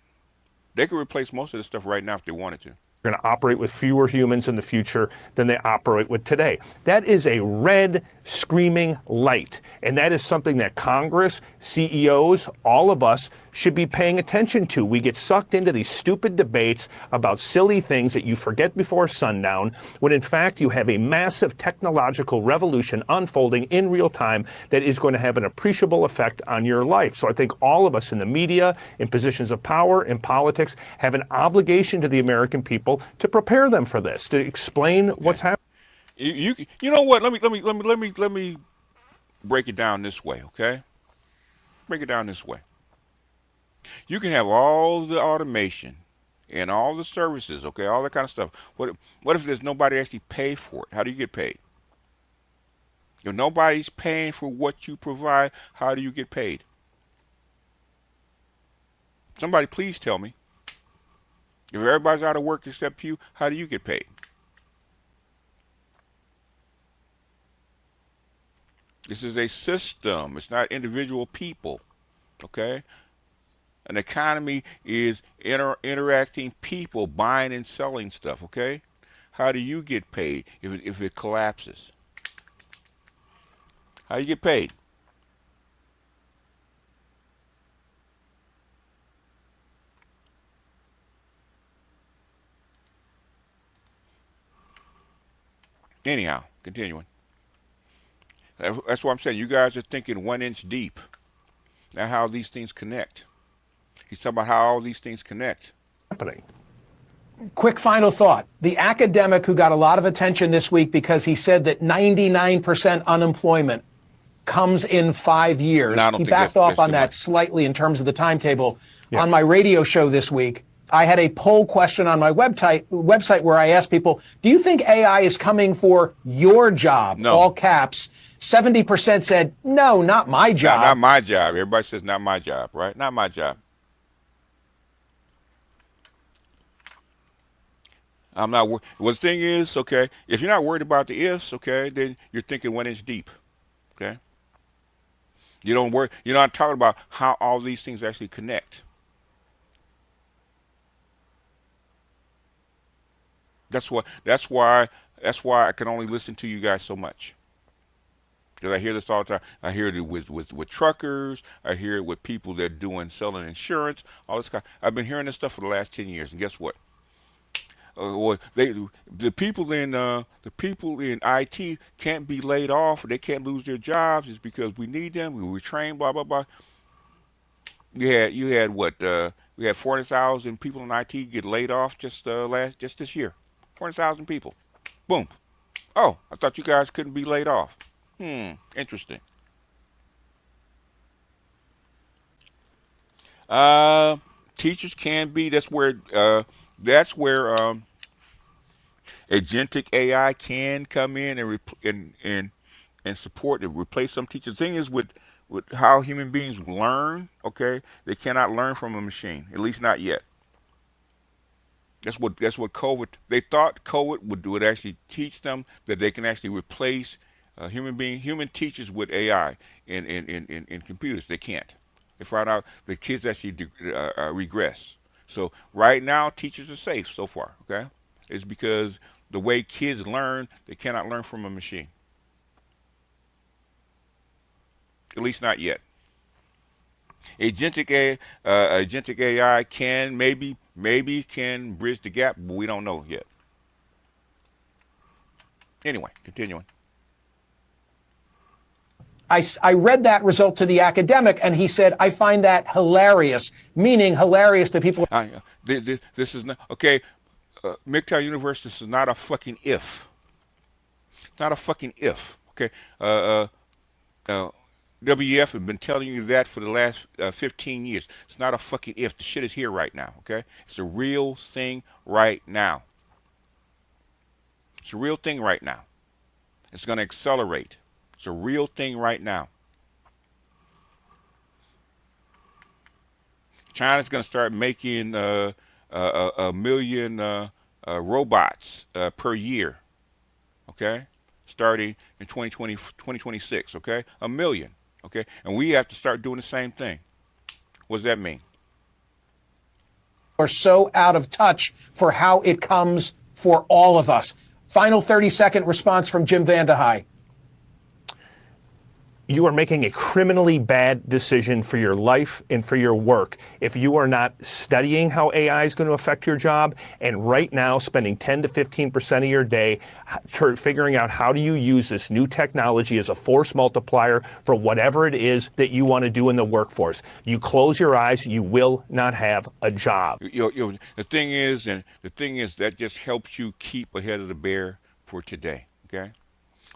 They could replace most of this stuff right now if they wanted to. Going to operate with fewer humans in the future than they operate with today. That is a red screaming light. And that is something that Congress, CEOs, all of us should be paying attention to. We get sucked into these stupid debates about silly things that you forget before sundown, when in fact you have a massive technological revolution unfolding in real time that is going to have an appreciable effect on your life. So I think all of us in the media, in positions of power, in politics, have an obligation to the American people to prepare them for this, to explain what's happening. You know what? Let me break it down this way, okay? Break it down this way. You can have all the automation and all the services, okay, all that kind of stuff. What if there's nobody actually pay for it? How do you get paid? If nobody's paying for what you provide, how do you get paid? Somebody please tell me. If everybody's out of work except you, how do you get paid? This is a system. It's not individual people, okay? An economy is interacting people buying and selling stuff, okay? How do you get paid if it collapses? How do you get paid? Anyhow, continuing. That's what I'm saying. You guys are thinking 1 inch deep. Now how these things connect. He's talking about how all these things connect. Happening. Quick final thought. The academic who got a lot of attention this week because he said that 99% unemployment comes in 5 years. No, I don't He think backed that's off on too that much. slightly in terms of the timetable. Yeah. On my radio show this week, I had a poll question on my website where I asked people, do you think AI is coming for your job? No. All caps. 70% said, no, not my job. Not my job. Everybody says not my job, right? Not my job. I'm not worried. Well, the thing is, okay, if you're not worried about the ifs, okay, then you're thinking 1 inch deep, okay? You don't worry. You're not talking about how all these things actually connect. That's why I can only listen to you guys so much. Because I hear this all the time. I hear it with truckers. I hear it with people that selling insurance. All this kind. I've been hearing this stuff for the last 10 years, and guess what? The people in IT can't be laid off. Or they can't lose their jobs. It's because we need them. We retrain. Blah blah blah. You had what? We had 40,000 people in IT get laid off just this year. 40,000 people. Boom. Oh, I thought you guys couldn't be laid off. Interesting. Teachers can be. That's where agentic AI can come in and support and replace some teachers. The thing is with how human beings learn, okay, they cannot learn from a machine, at least not yet. That's what COVID. They thought COVID would actually teach them that they can actually replace human teachers with AI in computers. They can't. They found out the kids actually regress. So right now, teachers are safe so far. Okay, it's because the way kids learn, they cannot learn from a machine. At least not yet. Agentic AI can maybe can bridge the gap, but we don't know yet. Anyway, continuing. I read that result to the academic, and he said, I find that hilarious, meaning hilarious to people. This is not, okay, MGTOW Universe, this is not a fucking if. It's not a fucking if, okay? WEF have been telling you that for the last 15 years. It's not a fucking if. The shit is here right now, okay? It's a real thing right now. It's a real thing right now. It's going to accelerate. It's a real thing right now. China's going to start making a million robots per year, okay? starting in 2020, 2026, okay? 1 million, okay? And we have to start doing the same thing. What does that mean? Are so out of touch for how it comes for all of us. Final 30-second response from Jim Vandehei. You are making a criminally bad decision for your life and for your work if you are not studying how AI is going to affect your job and right now spending 10 to 15% of your day figuring out how do you use this new technology as a force multiplier for whatever it is that you want to do in the workforce. You close your eyes, you will not have a job. The thing is that just helps you keep ahead of the bear for today, okay?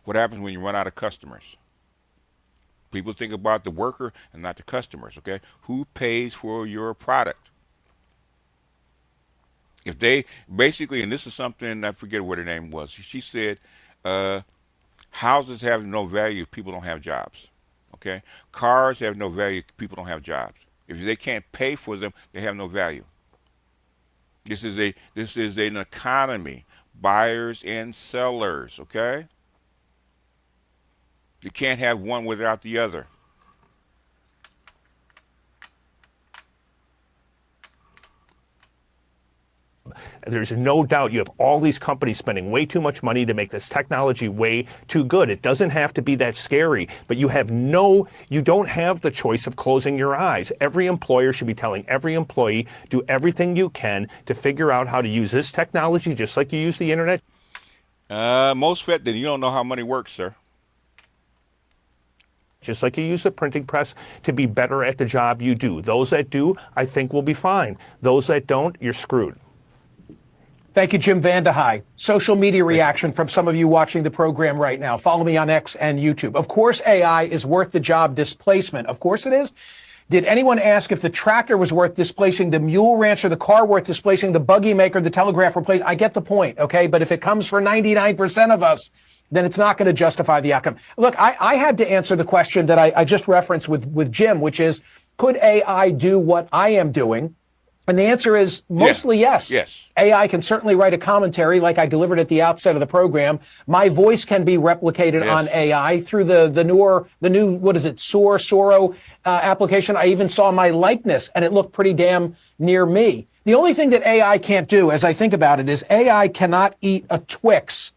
What happens when you run out of customers? People think about the worker and not the customers, okay? Who pays for your product? If they basically, and this is something, I forget what her name was, she said, houses have no value if people don't have jobs, okay? Cars have no value if people don't have jobs. If they can't pay for them, they have no value. This is an economy, buyers and sellers, okay? You can't have one without the other. There's no doubt you have all these companies spending way too much money to make this technology way too good. It doesn't have to be that scary, but you don't have the choice of closing your eyes. Every employer should be telling every employee, do everything you can to figure out how to use this technology just like you use the internet. Most vet, then you don't know how money works, sir. Just like you use the printing press to be better at the job you do. Those that do, I think, will be fine. Those that don't, you're screwed. Thank you, Jim Vandehei. Social media reaction from some of you watching the program right now. Follow me on X and YouTube. Of course, AI is worth the job displacement. Of course it is. Did anyone ask if the tractor was worth displacing, the mule rancher, the car worth displacing, the buggy maker, the telegraph replace? I get the point, okay? But if it comes for 99% of us, then it's not going to justify the outcome. Look, I had to answer the question that I just referenced with Jim, which is, could AI do what I am doing? And the answer is mostly yes. Yes. AI can certainly write a commentary like I delivered at the outset of the program. My voice can be replicated on AI through the new, what is it, Soro application. I even saw my likeness and it looked pretty damn near me. The only thing that AI can't do, as I think about it, is AI cannot eat a Twix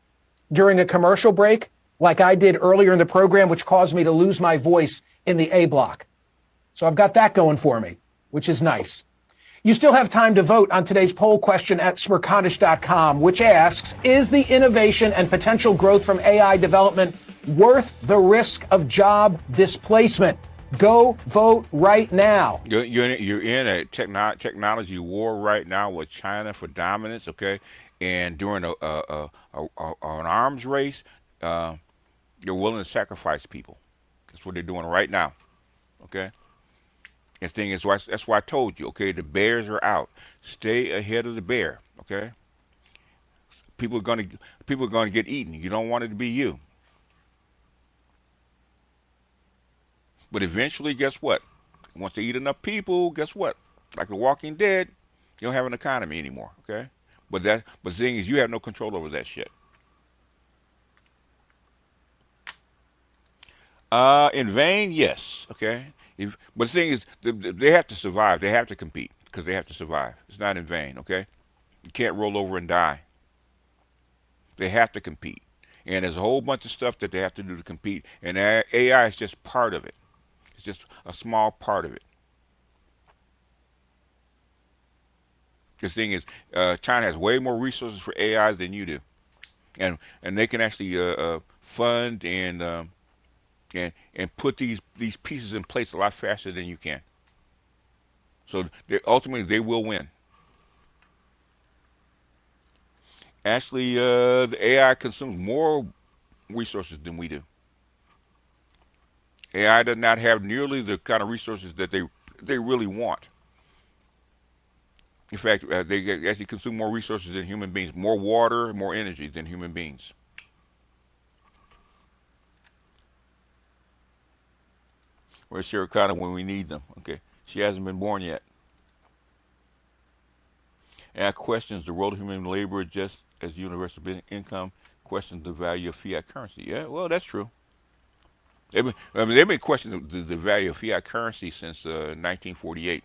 during a commercial break like I did earlier in the program, which caused me to lose my voice in the A block. So I've got that going for me, which is nice. You still have time to vote on today's poll question at smerconish.com, which asks, is the innovation and potential growth from AI development worth the risk of job displacement? Go vote right now. You're in a technology war right now with China for dominance, okay? And during an arms race, they're willing to sacrifice people. That's what they're doing right now, okay? And the thing is, that's why I told you, okay, the bears are out. Stay ahead of the bear, okay? People are gonna get eaten. You don't want it to be you. But eventually, guess what? Once they eat enough people, guess what? Like The Walking Dead, you don't have an economy anymore, okay? But the thing is, you have no control over that shit. In vain, yes, okay? But the thing is, they have to survive. They have to compete because they have to survive. It's not in vain, okay? You can't roll over and die. They have to compete. And there's a whole bunch of stuff that they have to do to compete. And AI is just part of it. It's just a small part of it. The thing is, China has way more resources for AI than you do. And they can actually fund and put these pieces in place a lot faster than you can. So ultimately, they will win. Actually, the AI consumes more resources than we do. AI does not have nearly the kind of resources that they really want. In fact, they actually consume more resources than human beings, more water, more energy than human beings. Where's Sarah Connor when we need them? Okay, she hasn't been born yet. And questions the role of human labor just as universal income. questions the value of fiat currency. Yeah, well, that's true. They've been questioning the value of fiat currency since 1948.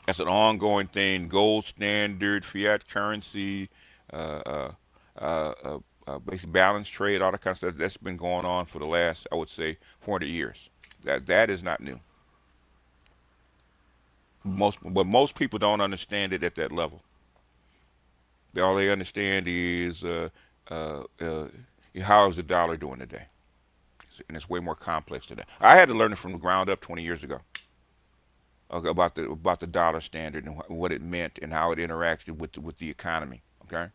That's an ongoing thing. Gold standard, fiat currency, uh, basic balance trade, all that kind of stuff. That's been going on for the last, I would say, 400 years. That is not new. But most people don't understand it at that level. All they understand is uh, uh, how is the dollar doing today, and it's way more complex than that. I had to learn it from the ground up 20 years ago. Okay, about the dollar standard and what it meant and how it interacted with the economy. Okay,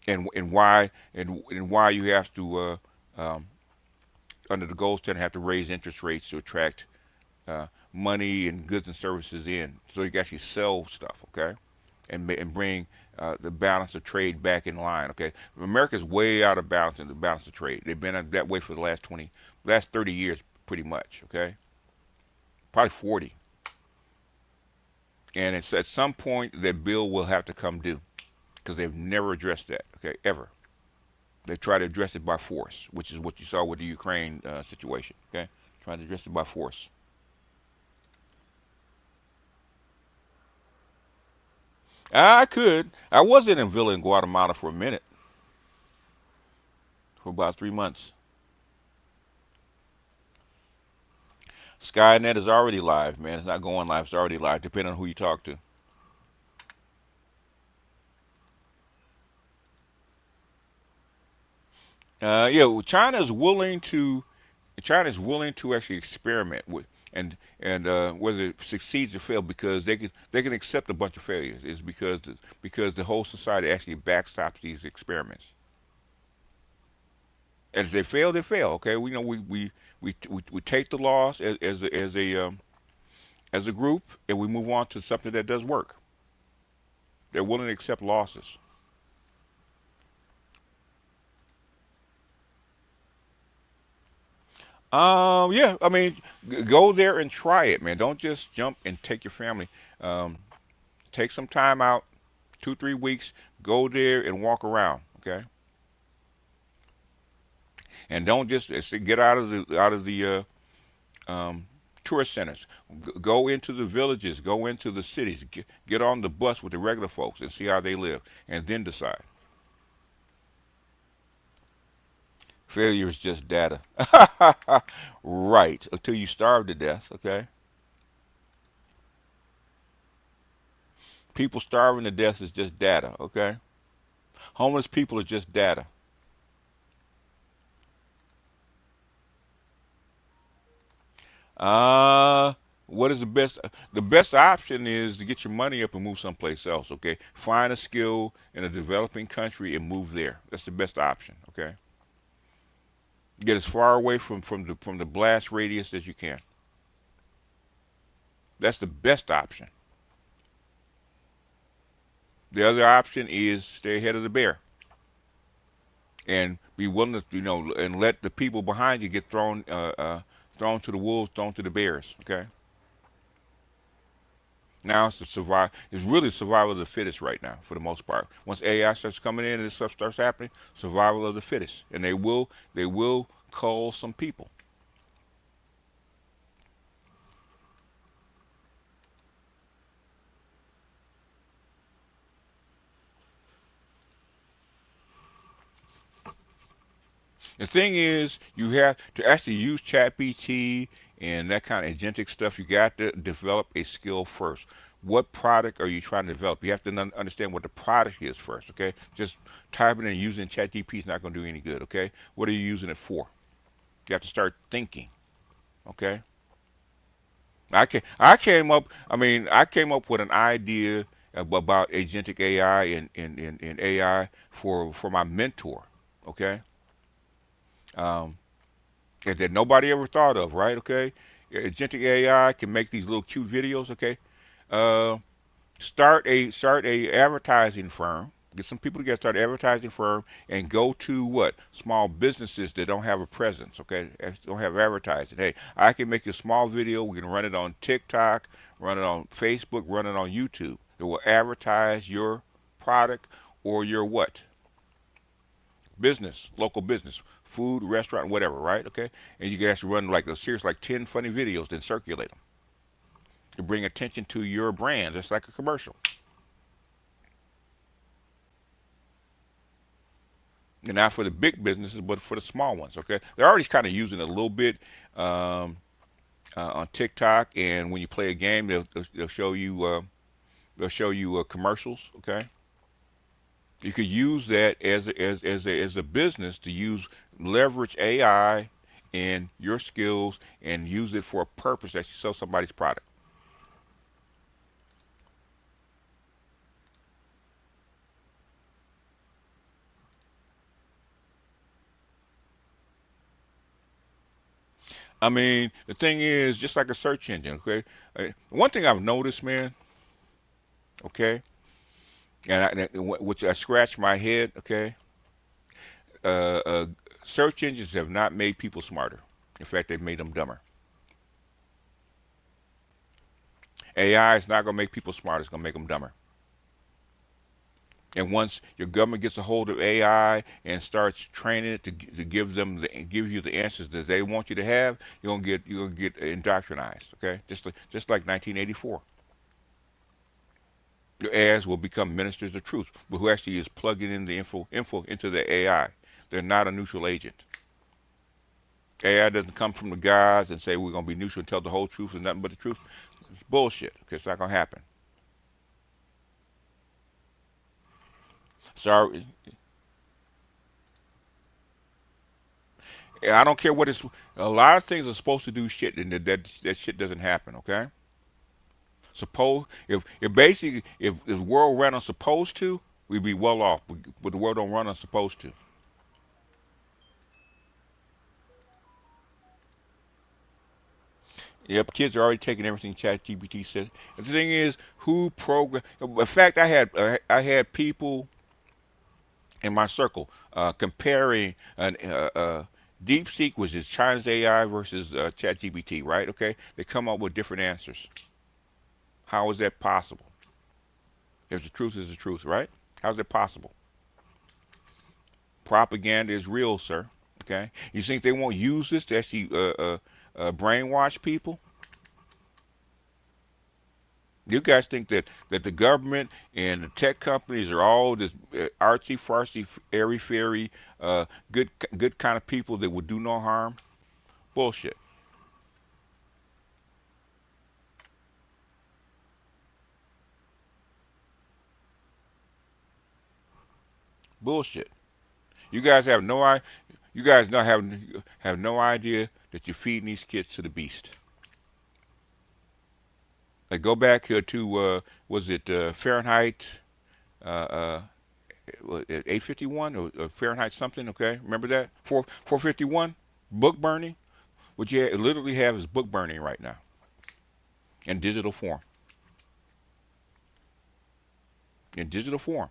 and why and why you have to under the gold standard have to raise interest rates to attract money and goods and services in, so you can actually sell stuff. Okay, and bring the balance of trade back in line. Okay, America's way out of balance in the balance of trade. They've been that way for the last 30 years, pretty much. Okay, probably 40. And it's at some point that bill will have to come due because they've never addressed that. Okay, ever. They try to address it by force, which is what you saw with the Ukraine situation. Okay, trying to address it by force. I could. I was in Villa in Guatemala for a minute, for about 3 months. Skynet is already live, man. It's not going live. It's already live, depending on who you talk to. Yeah, well, China is willing to actually experiment with and whether it succeeds or fails because they can accept a bunch of failures. Is because the whole society actually backstops these experiments. And if they fail, they fail. Okay, we know we take the loss as a group and we move on to something that does work. They're willing to accept losses. Yeah, I mean, go there and try it, man. Don't just jump and take your family. Um, Take some time out, 2 3 weeks. Go there and walk around, okay? And don't just get out of the tourist centers. Go into the villages. Go into the cities. Get on the bus with the regular folks and see how they live, and then decide. Failure is just data. Right, until you starve to death, okay? People starving to death is just data, okay? Homeless people are just data. Uh, what is the best? The best option is to get your money up and move someplace else, okay? Find a skill in a developing country and move there. That's the best option, okay? Get as far away from the blast radius as you can. That's the best option. The other option is stay ahead of the bear and be willing to, and let the people behind you get thrown to the wolves, thrown to the bears. Okay. Now it's the survive. It's really survival of the fittest right now, for the most part. Once AI starts coming in and this stuff starts happening, survival of the fittest, and they will cull some people. The thing is, you have to actually use ChatGPT and that kind of agentic stuff. You got to develop a skill first. What product are you trying to develop? You have to understand what the product is first. Okay, just typing and using ChatGPT is not going to do any good. Okay, what are you using it for? You have to start thinking. Okay, I came up. I mean, I came up with an idea about agentic AI and AI for my mentor. Okay. Um, that nobody ever thought of, right? Okay, agentic AI can make these little cute videos. Okay, uh, start a advertising firm. Get some people together, start an advertising firm, and go to what small businesses that don't have a presence. Okay, don't have advertising. Hey, I can make a small video. We can run it on TikTok, run it on Facebook, run it on YouTube. It will advertise your product or your what? Business, local business, food, restaurant, whatever, right? Okay, and you can actually run like a series, like 10 funny videos, then circulate them to bring attention to your brand, just like a commercial. And not for the big businesses, but for the small ones. Okay, they're already kind of using it a little bit on TikTok, and when you play a game, they'll show you commercials. Okay, you could use that as a business to leverage AI and your skills and use it for a purpose that you sell somebody's product. I mean, the thing is, just like a search engine, okay? One thing I've noticed, man, okay, which I scratch my head, okay, uh, uh, search engines have not made people smarter. In fact, they've made them dumber. AI is not going to make people smarter. It's going to make them dumber. And once your government gets a hold of AI and starts training it to give you the answers that they want you to have, you're gonna get indoctrinized. Okay, just like 1984. Your AIs will become ministers of truth, but who actually is plugging in the info into the AI. They're not a neutral agent. AI doesn't come from the gods and say we're gonna be neutral and tell the whole truth and nothing but the truth. It's bullshit. Okay, it's not gonna happen. Sorry. I don't care what it's. A lot of things are supposed to do shit, and that shit doesn't happen. Okay. Suppose if the world ran on supposed to, we'd be well off. But the world don't run on supposed to. Yep, kids are already taking everything ChatGPT said. And the thing is, who program? In fact, I had people in my circle comparing DeepSeek, which is China's AI, versus ChatGPT. Right? Okay, they come up with different answers. How is that possible? If the truth is the truth, right? How is that possible? Propaganda is real, sir. Okay, you think they won't use this to actually brainwash people? You guys think that the government and the tech companies are all this artsy fartsy, airy fairy, good kind of people that would do no harm? Bullshit. Bullshit. You guys have no I. You guys not have no idea that you're feeding these kids to the beast. Like go back to was it Fahrenheit uh, uh, 851 or Fahrenheit something? Okay, remember that 451 book burning. What you literally have is book burning right now in digital form. In digital form.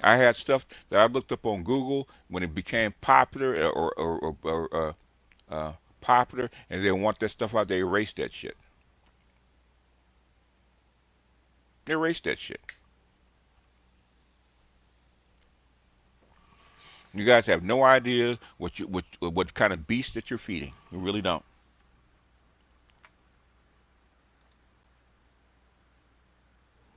I had stuff that I looked up on Google when it became popular or popular, and they want that stuff out. They erased that shit. They erased that shit. You guys have no idea what kind of beast that you're feeding. You really don't.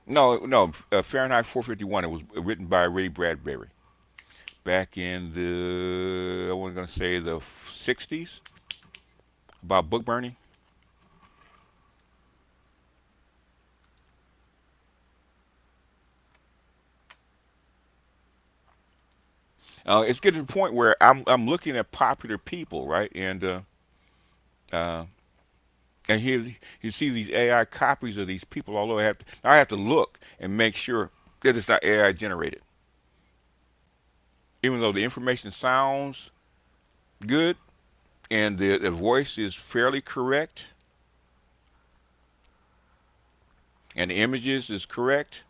No, no. Fahrenheit 451. It was written by Ray Bradbury back in I was going to say the 60s about book burning. It's getting to the point where I'm looking at popular people, right, uh, and here you see these AI copies of these people. Although I have to look and make sure that it's not AI generated, even though the information sounds good and the voice is fairly correct and the images is correct.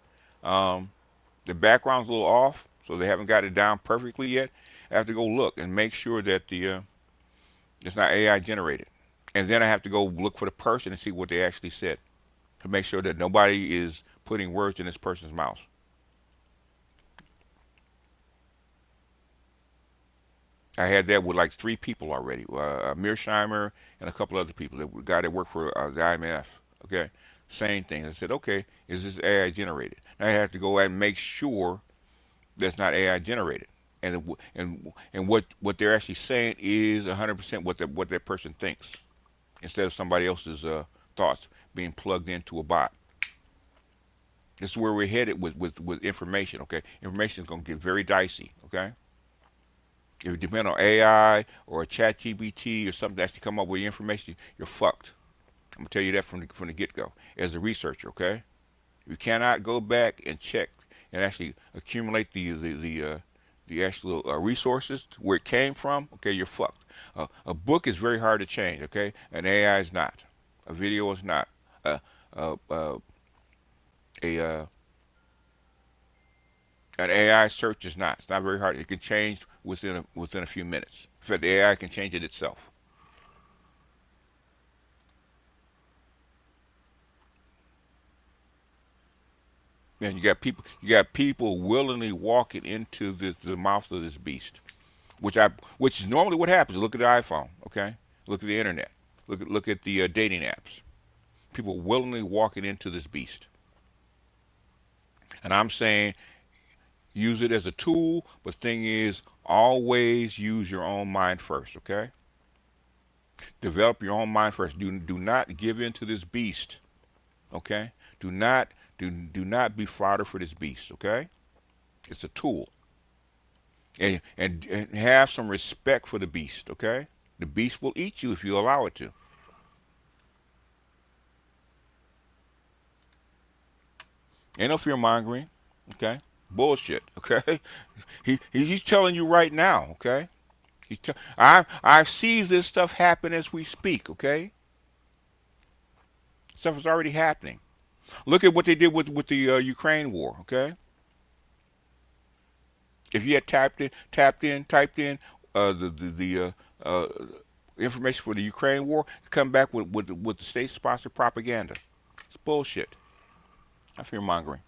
The background's a little off, so they haven't got it down perfectly yet. I have to go look and make sure that it's not AI generated. And then I have to go look for the person and see what they actually said to make sure that nobody is putting words in this person's mouth. I had that with like 3 people already. Mearsheimer and a couple other people. The guy that worked for the IMF. Okay, same thing. I said, okay, is this AI generated? Now I have to go and make sure that's not AI generated, and what they're actually saying is 100% what that person thinks, instead of somebody else's thoughts being plugged into a bot. This is where we're headed with information. Okay, information is going to get very dicey. Okay. If you depend on AI or a chat GPT or something to actually come up with information, you're fucked. I'm gonna tell you that from the get-go. As a researcher, okay, you cannot go back and check and actually accumulate the actual resources where it came from. Okay, you're fucked. A book is very hard to change. Okay, an AI is not. A video is not. Uh, uh, uh, a An AI search is not. It's not very hard. It can change within a few minutes. In fact, the AI can change it itself. And you got people willingly walking into the mouth of this beast, which is normally what happens. Look at the iPhone, okay? Look at the internet. Look at the dating apps. People willingly walking into this beast. And I'm saying, use it as a tool, but thing is, always use your own mind first, okay? Develop your own mind first. Do not give in to this beast, okay? Do not be fodder for this beast, okay? It's a tool. And have some respect for the beast, okay? The beast will eat you if you allow it to. Ain't no fear mongering, okay? Bullshit, okay? He's telling you right now, okay? I've seen this stuff happen as we speak, okay? Stuff is already happening. Look at what they did with the Ukraine war, okay? If you had typed in information for the Ukraine war, come back with the state-sponsored propaganda. It's bullshit. I fear mongering.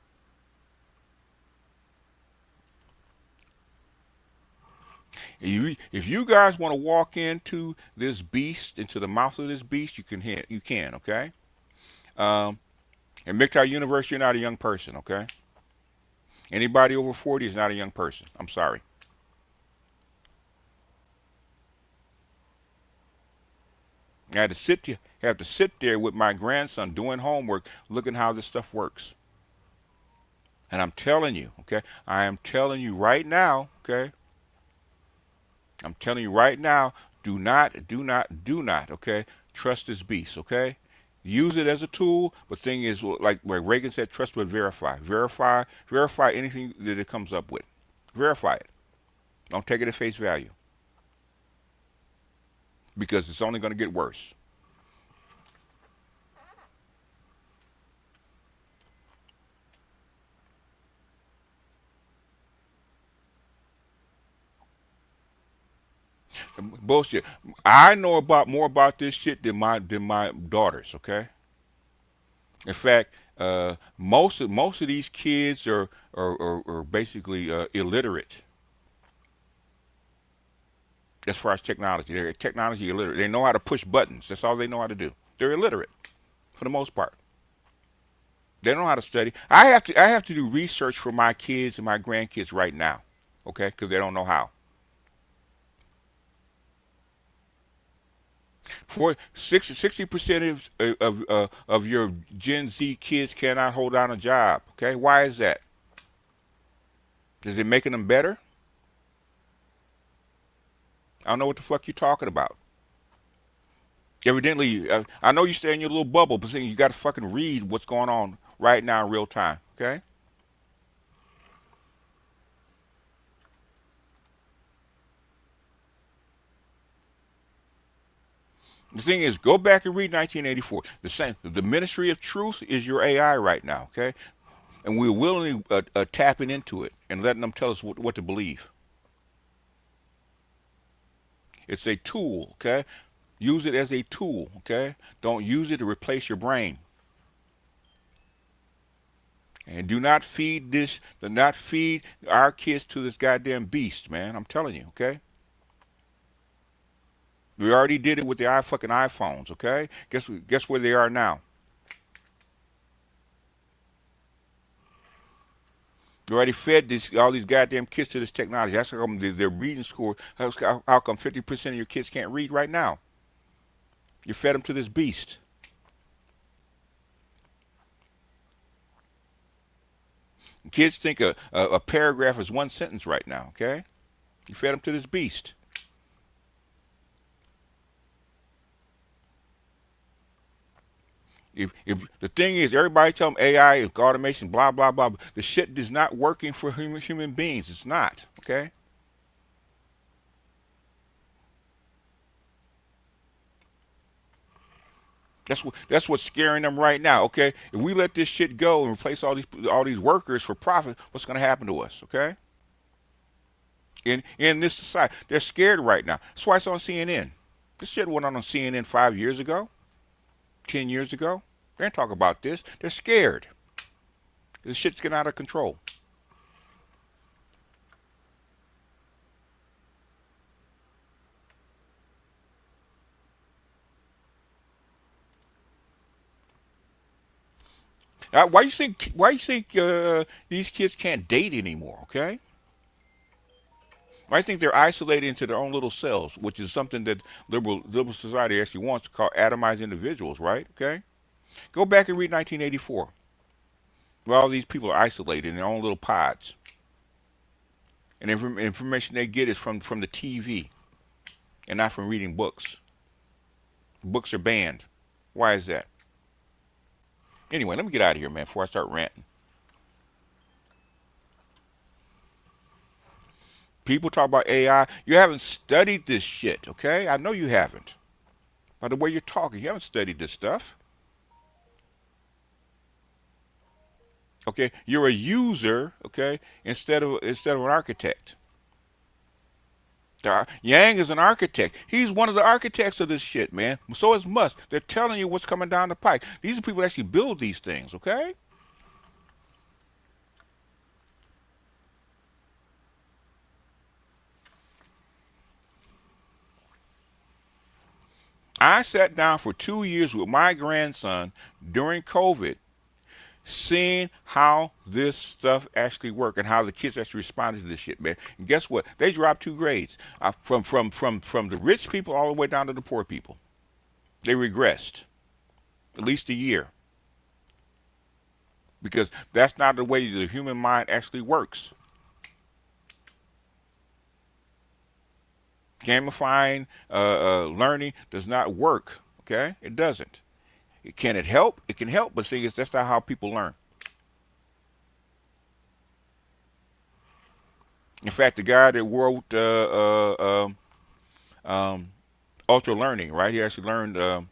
If you guys want to walk into this beast, into the mouth of this beast, you can, okay? In MGTOW Universe, you're not a young person, okay? Anybody over 40 is not a young person. I'm sorry. I had to sit there with my grandson doing homework, looking how this stuff works. And I'm telling you, okay? I am telling you right now, okay? I'm telling you right now, do not, okay? Trust this beast, okay? Use it as a tool, but thing is, like where Reagan said, trust but verify. Verify anything that it comes up with. Verify it. Don't take it at face value. Because it's only going to get worse. Bullshit. I know more about this shit than my daughters. Okay. In fact, most of these kids are basically illiterate as far as technology. They're technology illiterate. They know how to push buttons. That's all they know how to do. They're illiterate for the most part. They don't know how to study. I have to do research for my kids and my grandkids right now. Okay, because they don't know how. For 60% of your Gen Z kids cannot hold down a job. Okay, why is that? Is it making them better? I don't know what the fuck you're talking about. Evidently, I know you stay in your little bubble, but you got to fucking read what's going on right now in real time. Okay. The thing is, go back and read 1984. The Ministry of Truth is your AI right now, okay? And we're willingly tapping into it and letting them tell us what to believe. It's a tool, okay? Use it as a tool, okay? Don't use it to replace your brain. And do not feed our kids to this goddamn beast, man. I'm telling you, okay? We already did it with the fucking iPhones, okay? Guess where they are now? We already fed all these goddamn kids to this technology. That's how come their reading score. How come 50% of your kids can't read right now? You fed them to this beast. Kids think a paragraph is one sentence right now, okay? You fed them to this beast. If the thing is, everybody tell them AI is automation, blah blah blah. The shit is not working for human beings. It's not, okay? That's what's scaring them right now, okay? If we let this shit go and replace all these workers for profit, what's going to happen to us, okay? In this society, they're scared right now. That's why it's on CNN. This shit went on CNN 5 years ago, 10 years ago. They didn't talk about this. They're scared. This shit's getting out of control. Why you think these kids can't date anymore? Okay, I think they're isolated into their own little cells, which is something that liberal society actually wants to call atomized individuals, right? Okay, go back and read 1984, where all these people are isolated in their own little pods, and information they get is from the TV, and not from reading books. Books are banned. Why is that? Anyway, let me get out of here, man, before I start ranting. People talk about AI. You haven't studied this shit, okay? I know you haven't. By the way you're talking, you haven't studied this stuff. Okay, you're a user, okay, instead of an architect. Yang is an architect. He's one of the architects of this shit, man. So is Musk. They're telling you what's coming down the pike. These are people that actually build these things, okay? I sat down for 2 years with my grandson during COVID, seeing how this stuff actually worked and how the kids actually responded to this shit, man. And guess what? They dropped 2 grades from the rich people all the way down to the poor people. They regressed at least a year because that's not the way the human mind actually works. Gamifying learning does not work. Okay, it doesn't. Can it help? It can help, but see, that's not how people learn. In fact, the guy that wrote Ultra Learning, right? He actually learned.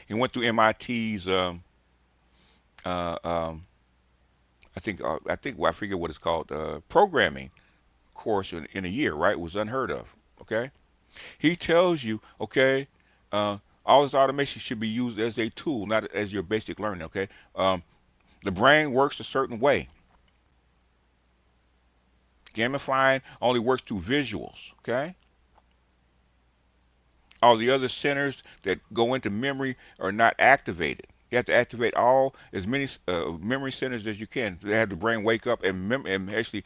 He went through MIT's. I think well, I forget what it's called. Programming course in a year, right? It was unheard of. Okay, he tells you, okay, all this automation should be used as a tool, not as your basic learning. Okay, the brain works a certain way. Gamifying only works through visuals. Okay, all the other centers that go into memory are not activated. You have to activate as many memory centers as you can. They have the brain wake up and actually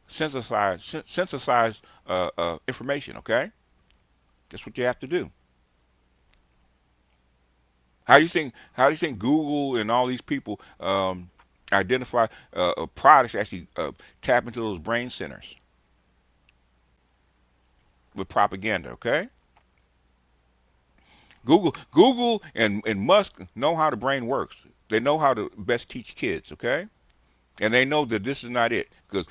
synthesize information. Okay, that's what you have to do. How do you think Google and all these people identify products that actually tap into those brain centers with propaganda? Okay, Google and Musk know how the brain works. They know how to best teach kids. Okay, and they know that this is not it because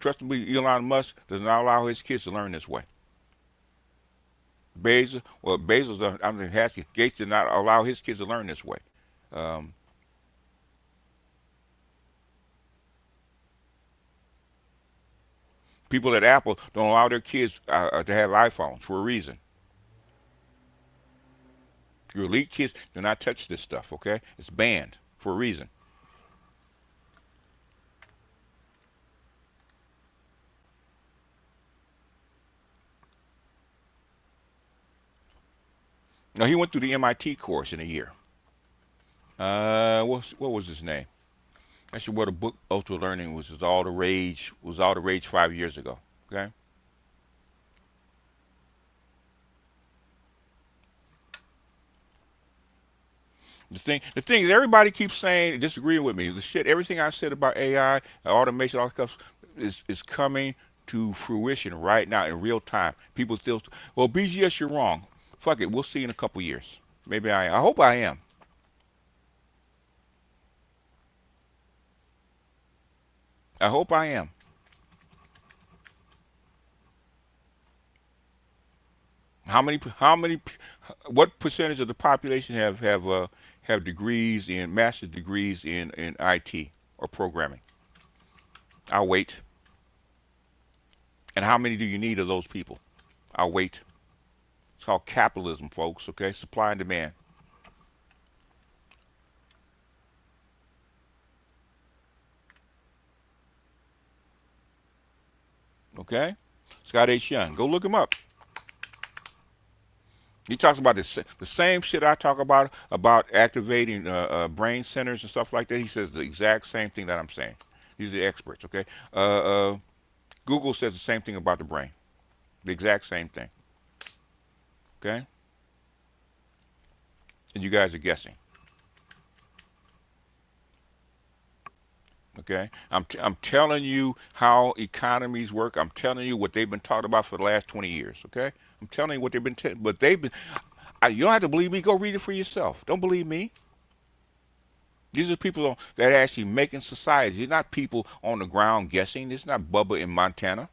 trust me, Elon Musk does not allow his kids to learn this way. Bezos, Gates did not allow his kids to learn this way. Um, People at Apple don't allow their kids to have iPhones for a reason. Your elite kids do not touch this stuff, okay? It's banned for a reason. No, he went through the MIT course in a year. What was his name? Actually, what a book Ultra Learning was all the rage. Was all the rage 5 years ago. Okay. The thing is, everybody keeps saying, disagreeing with me. The shit, everything I said about AI, automation, all that stuff is coming to fruition right now in real time. People still, well, BGS, you're wrong. Fuck it, we'll see in a couple years. Maybe I hope I am. I hope I am. What percentage of the population have degrees in master's degrees in IT or programming? I'll wait. And how many do you need of those people? I'll wait. It's called capitalism, folks. Okay, supply and demand. Okay, Scott H. Young. Go look him up. He talks about the same shit I talk about activating brain centers and stuff like that. He says the exact same thing that I'm saying. These are the experts, okay? Google says the same thing about the brain. The exact same thing. Okay? And you guys are guessing. Okay? I'm telling you how economies work. I'm telling you what they've been talking about for the last 20 years, okay? I'm telling you what they've been but they've been you don't have to believe me. Go read it for yourself. Don't believe me. These are people that are actually making society. They're not people on the ground guessing. It's not Bubba in Montana.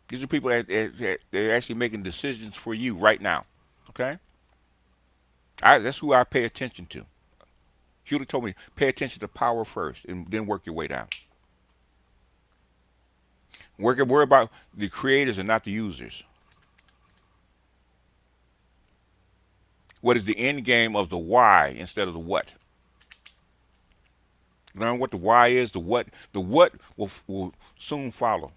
These are people that they're actually making decisions for you right now. Okay? That's who I pay attention to. Hewlett told me, pay attention to power first and then work your way down. Worry about the creators and not the users. What is the end game of the why instead of the what? Learn what the why is. The what will soon follow.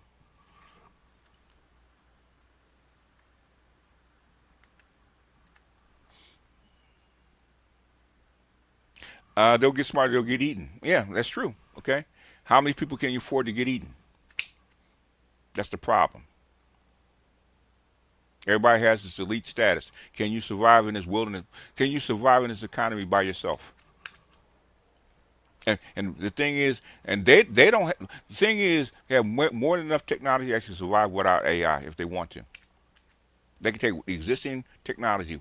They'll get smarter. They'll get eaten. Yeah, that's true. Okay, how many people can you afford to get eaten? That's the problem. Everybody has this elite status. Can you survive in this wilderness? Can you survive in this economy by yourself? And the thing is, and they don't. The thing is, they have more than enough technology to actually survive without AI if they want to. They can take existing technology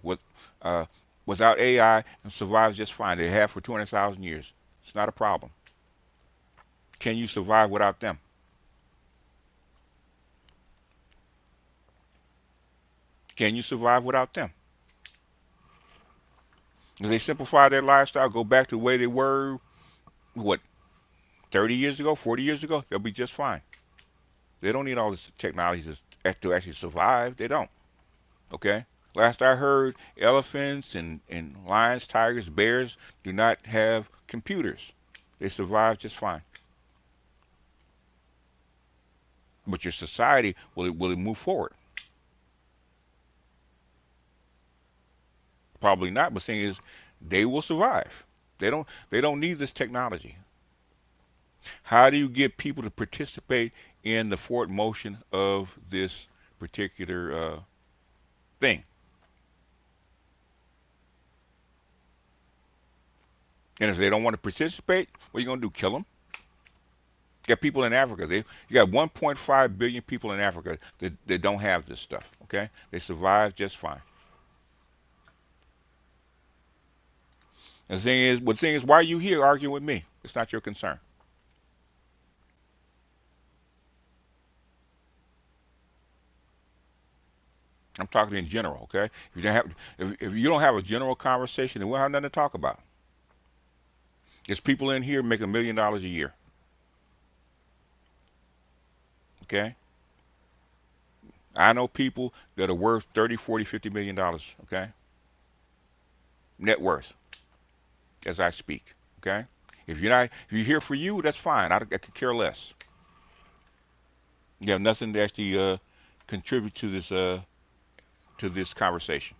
without AI and survive just fine. They have for 200,000 years. It's not a problem. Can you survive without them? Can you survive without them? If they simplify their lifestyle, go back to the way they were, 30 years ago, 40 years ago, they'll be just fine. They don't need all this technology to actually survive. They don't. Okay? Last I heard, elephants and lions, tigers, bears do not have computers. They survive just fine. But your society, will it move forward? Probably not, but the thing is, they will survive. They don't need this technology. How do you get people to participate in the forward motion of this particular thing? And if they don't want to participate, what are you going to do? Kill them? You got people in Africa. You got 1.5 billion people in Africa that don't have this stuff. Okay, they survive just fine. And the thing is, why are you here arguing with me? It's not your concern. I'm talking in general, okay? If you don't have a general conversation, then we'll have nothing to talk about. There's people in here making $1 million a year. Okay? I know people that are worth 30, 40, 50 million dollars, okay? Net worth, as I speak, okay? If you're here for you, that's fine. I could care less. You have nothing to actually contribute to this conversation.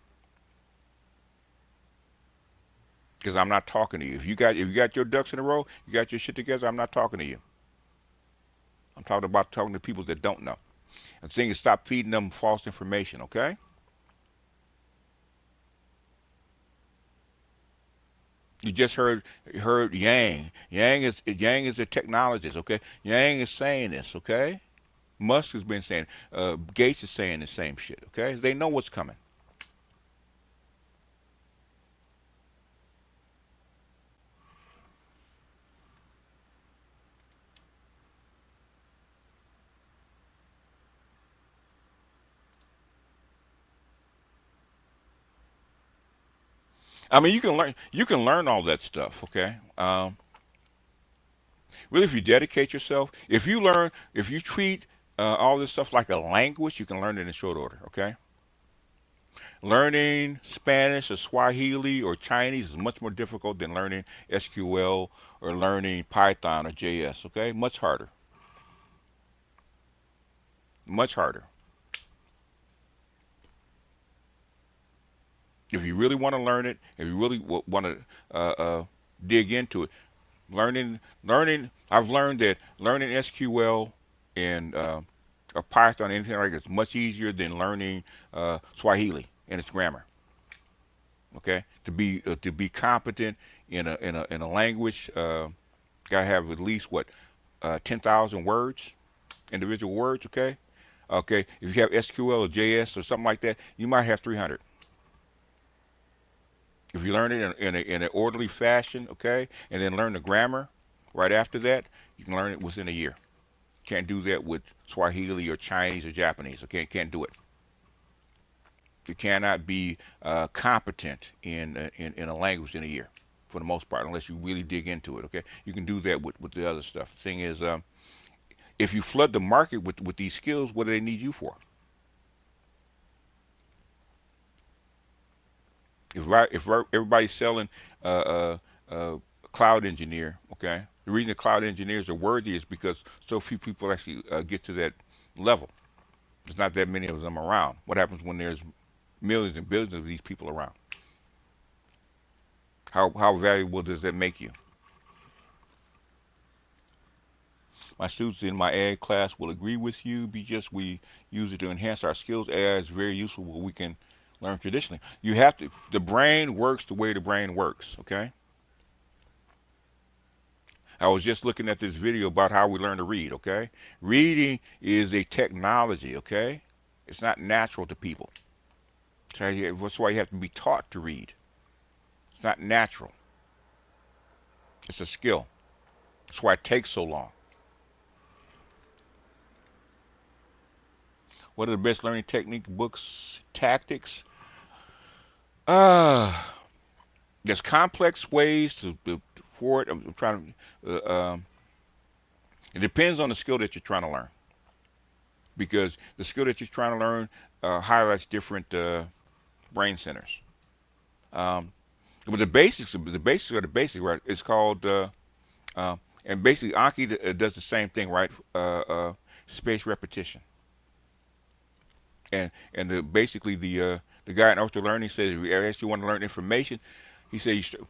because I'm not talking to you. If you got your ducks in a row, you got your shit together, I'm not talking to you. I'm talking to people that don't know. And the thing is, stop feeding them false information, okay? You just heard Yang. Yang is a technologist, okay? Yang is saying this, okay? Musk has been saying, Gates is saying the same shit, okay? They know what's coming. I mean, you can learn all that stuff, okay? Really, if you dedicate yourself, if you treat all this stuff like a language, you can learn it in short order, okay? Learning Spanish or Swahili or Chinese is much more difficult than learning SQL or learning Python or JS, okay? Much harder. Much harder. If you really want to learn it, if you really want to dig into it, I've learned that learning SQL and or Python, anything like that, is much easier than learning Swahili and its grammar. Okay, to be competent in a language, gotta have at least what 10,000 words, individual words. Okay, okay. If you have SQL or JS or something like that, you might have 300. If you learn it in an orderly fashion, okay, and then learn the grammar right after that, you can learn it within a year. Can't do that with Swahili or Chinese or Japanese. Okay, can't do it. You cannot be competent in a language in a year, for the most part, unless you really dig into it. Okay, you can do that with the other stuff. The thing is, if you flood the market with these skills, what do they need you for? If everybody's selling cloud engineer, okay, the reason the cloud engineers are worthy is because so few people actually get to that level. There's not that many of them around. What happens when there's millions and billions of these people around? How valuable does that make you? My students in my AI class will agree with you. We use it to enhance our skills. AI is very useful, but we can learn traditionally. The brain works the way the brain works, okay? I was just looking at this video about how we learn to read, okay? Reading is a technology, okay? It's not natural to people. So that's why you have to be taught to read. It's not natural. It's a skill. That's why it takes so long. What are the best learning technique books, tactics? There's complex ways for it. I'm trying to. It depends on the skill that you're trying to learn, because the skill that you're trying to learn highlights different brain centers. But the basics are the basics, right? It's called, and basically Anki does the same thing, right? Spaced repetition. And basically the guy in Ultra Learning says, if you actually want to learn information, he said you should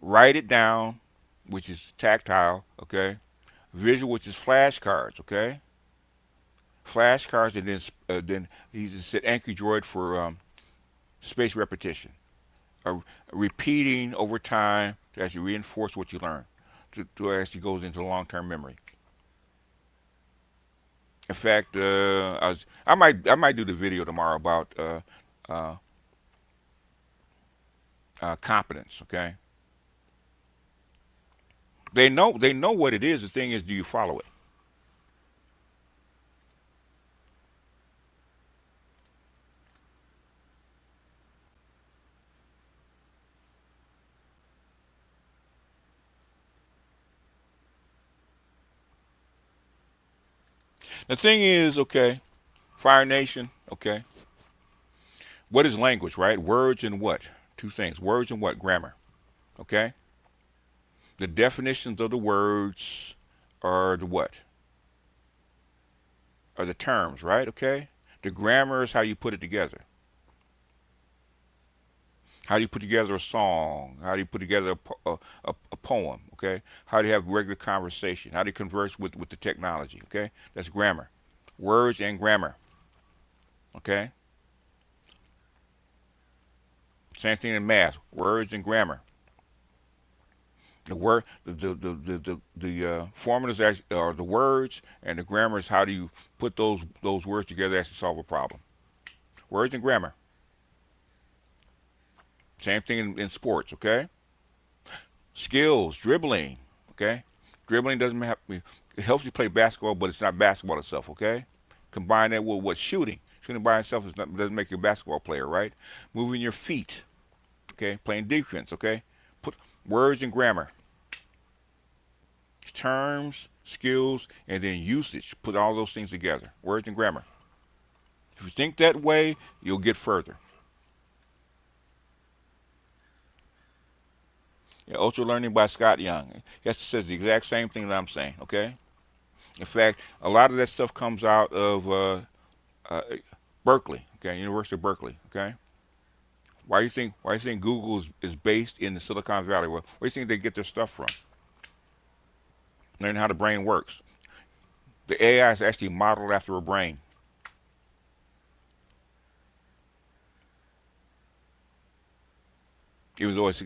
write it down, which is tactile, okay? Visual, which is flashcards, okay? Flashcards, and then he said Anki Droid for spaced repetition, repeating over time to actually reinforce what you learn, to actually goes into long-term memory. In fact, I might do the video tomorrow about competence. Okay, they know what it is. The thing is, do you follow it? The thing is, okay, Fire Nation, okay. What is language, right? Words and what? Two things. Words and what? Grammar. Okay? The definitions of the words are the what? Are the terms, right? Okay? The grammar is how you put it together. How do you put together a song? How do you put together a poem? Okay. How do you have regular conversation? How do you converse with the technology? Okay. That's grammar. Words and grammar. Okay. Same thing in math. Words and grammar. The word, the formulas are the words, and the grammar is how do you put those words together to actually solve a problem. Words and grammar. Same thing in sports. Okay. Skills, dribbling. Okay. Dribbling doesn't have it helps you play basketball, but it's not basketball itself. Okay. Combine that with what shooting. Shooting by itself doesn't make you a basketball player, right? Moving your feet. Okay. Playing defense. Okay. Put words and grammar. Terms, skills, and then usage. Put all those things together. Words and grammar. If you think that way, you'll get further. Yeah, Ultra Learning by Scott Young. He says the exact same thing that I'm saying, okay? In fact, a lot of that stuff comes out of Berkeley, okay? University of Berkeley, okay? Why do you think Google is based in the Silicon Valley? Where do you think they get their stuff from? Learning how the brain works. The AI is actually modeled after a brain. Even though it's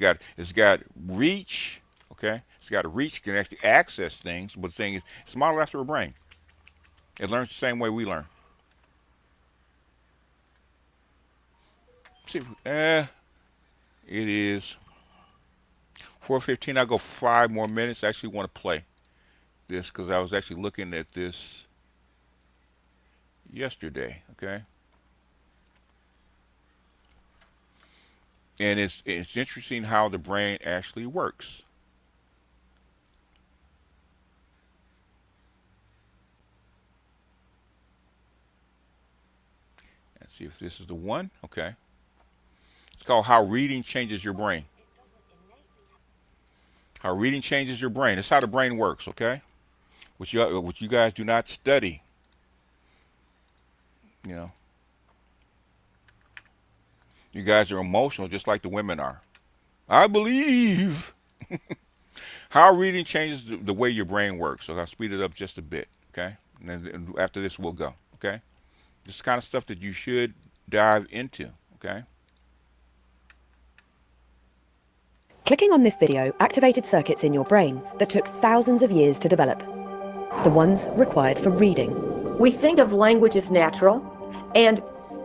got reach, okay? It's got reach, it can actually access things, but the thing is, it's modeled after a brain. It learns the same way we learn. See, it is 4:15. I'll go 5 more minutes. I actually want to play this because I was actually looking at this yesterday, okay? And it's interesting how the brain actually works. Let's see if this is the one. Okay. It's called How Reading Changes Your Brain. How reading changes your brain. It's how the brain works, okay? Which you guys do not study. You know. You guys are emotional just like the women are. I believe. How reading changes the way your brain works. So I'll speed it up just a bit, okay? And then after this, we'll go, okay? This is the kind of stuff that you should dive into, okay? Clicking on this video activated circuits in your brain that took thousands of years to develop. The ones required for reading. We think of language as natural, and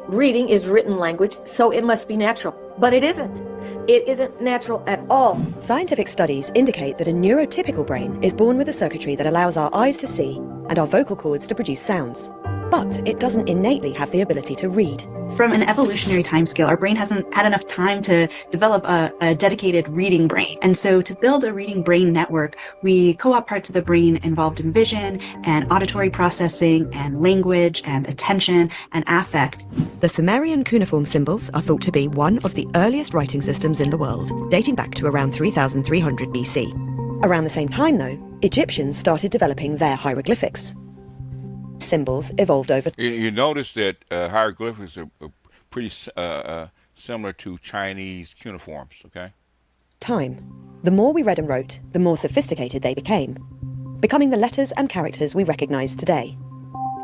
reading is written language, so it must be natural. But it isn't. It isn't natural at all. Scientific studies indicate that a neurotypical brain is born with a circuitry that allows our eyes to see and our vocal cords to produce sounds. But it doesn't innately have the ability to read. From an evolutionary timescale, our brain hasn't had enough time to develop a dedicated reading brain. And so to build a reading brain network, we co-opt parts of the brain involved in vision and auditory processing and language and attention and affect. The Sumerian cuneiform symbols are thought to be one of the earliest writing systems in the world, dating back to around 3300 BC. Around the same time, though, Egyptians started developing their hieroglyphics. Symbols evolved over. You notice that hieroglyphics are pretty similar to Chinese cuneiforms, okay? Time. The more we read and wrote, the more sophisticated they became, becoming the letters and characters we recognize today.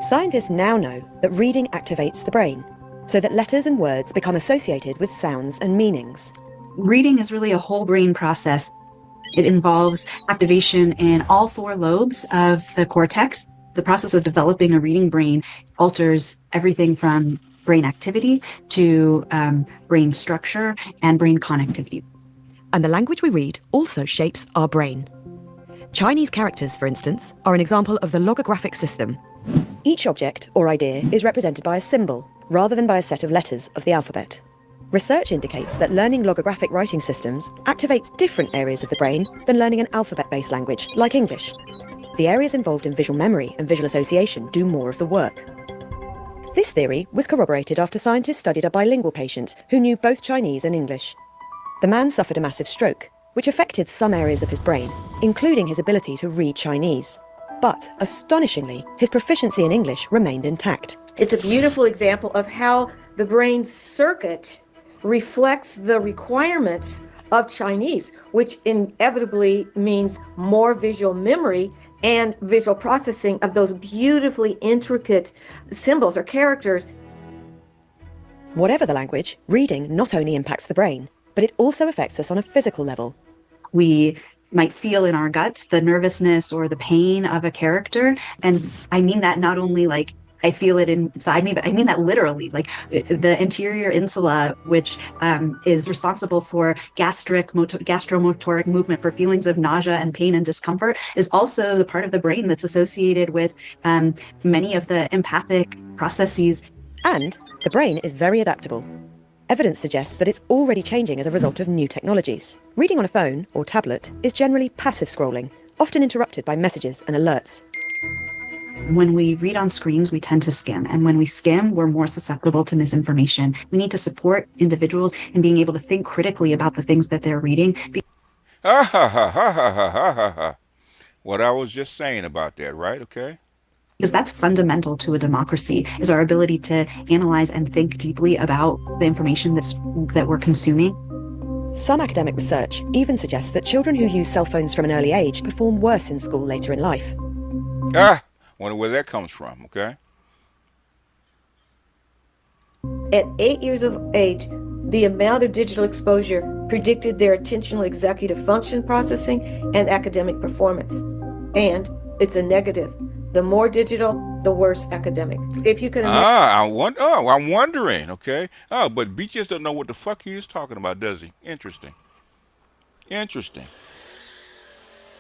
Scientists now know that reading activates the brain, so that letters and words become associated with sounds and meanings. Reading is really a whole brain process. It involves activation in all 4 lobes of the cortex. The process of developing a reading brain alters everything from brain activity to brain structure and brain connectivity. And the language we read also shapes our brain. Chinese characters, for instance, are an example of the logographic system. Each object or idea is represented by a symbol, rather than by a set of letters of the alphabet. Research indicates that learning logographic writing systems activates different areas of the brain than learning an alphabet-based language, like English. The areas involved in visual memory and visual association do more of the work. This theory was corroborated after scientists studied a bilingual patient who knew both Chinese and English. The man suffered a massive stroke, which affected some areas of his brain, including his ability to read Chinese. But, astonishingly, his proficiency in English remained intact. It's a beautiful example of how the brain's circuit reflects the requirements of Chinese, which inevitably means more visual memory and visual processing of those beautifully intricate symbols or characters. Whatever the language, reading not only impacts the brain, but it also affects us on a physical level. We might feel in our guts the nervousness or the pain of a character. And I mean that not only like I feel it inside me, but I mean that literally. Like the anterior insula, which is responsible for gastromotoric movement, for feelings of nausea and pain and discomfort, is also the part of the brain that's associated with many of the empathic processes. And the brain is very adaptable. Evidence suggests that it's already changing as a result of new technologies. Reading on a phone or tablet is generally passive scrolling, often interrupted by messages and alerts. When we read on screens, we tend to skim. And when we skim, we're more susceptible to misinformation. We need to support individuals in being able to think critically about the things that they're reading. Ha ha ha ha ha ha ha ha. What I was just saying about that, right? Okay. Because that's fundamental to a democracy, is our ability to analyze and think deeply about the information that we're consuming. Some academic research even suggests that children who use cell phones from an early age perform worse in school later in life. Wonder where that comes from, okay? At 8 years of age, the amount of digital exposure predicted their attentional executive function processing and academic performance. And it's a negative. The more digital, the worse academic. If you can imagine. I'm wondering, okay? But B just don't know what the fuck he is talking about, does he? Interesting. Interesting.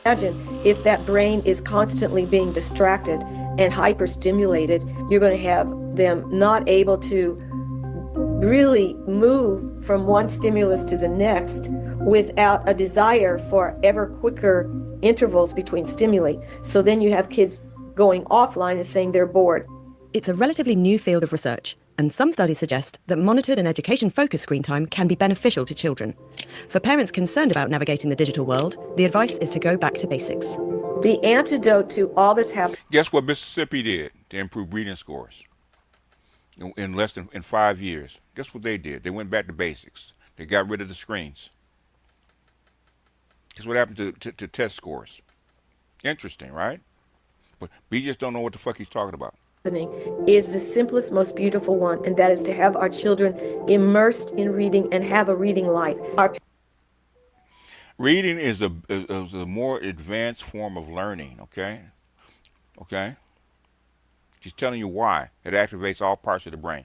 Imagine if that brain is constantly being distracted and hyperstimulated, you're going to have them not able to really move from one stimulus to the next without a desire for ever quicker intervals between stimuli. So then you have kids going offline and saying they're bored. It's a relatively new field of research, and some studies suggest that monitored and education-focused screen time can be beneficial to children. For parents concerned about navigating the digital world, the advice is to go back to basics. The antidote to all this happening. Guess what Mississippi did to improve reading scores in less than 5 years? Guess what they did? They went back to basics. They got rid of the screens. Guess what happened to test scores? Interesting, right? But we just don't know what the fuck he's talking about. Is the simplest, most beautiful one, and that is to have our children immersed in reading and have a reading life. Reading is a more advanced form of learning, okay? Okay? She's telling you why. It activates all parts of the brain.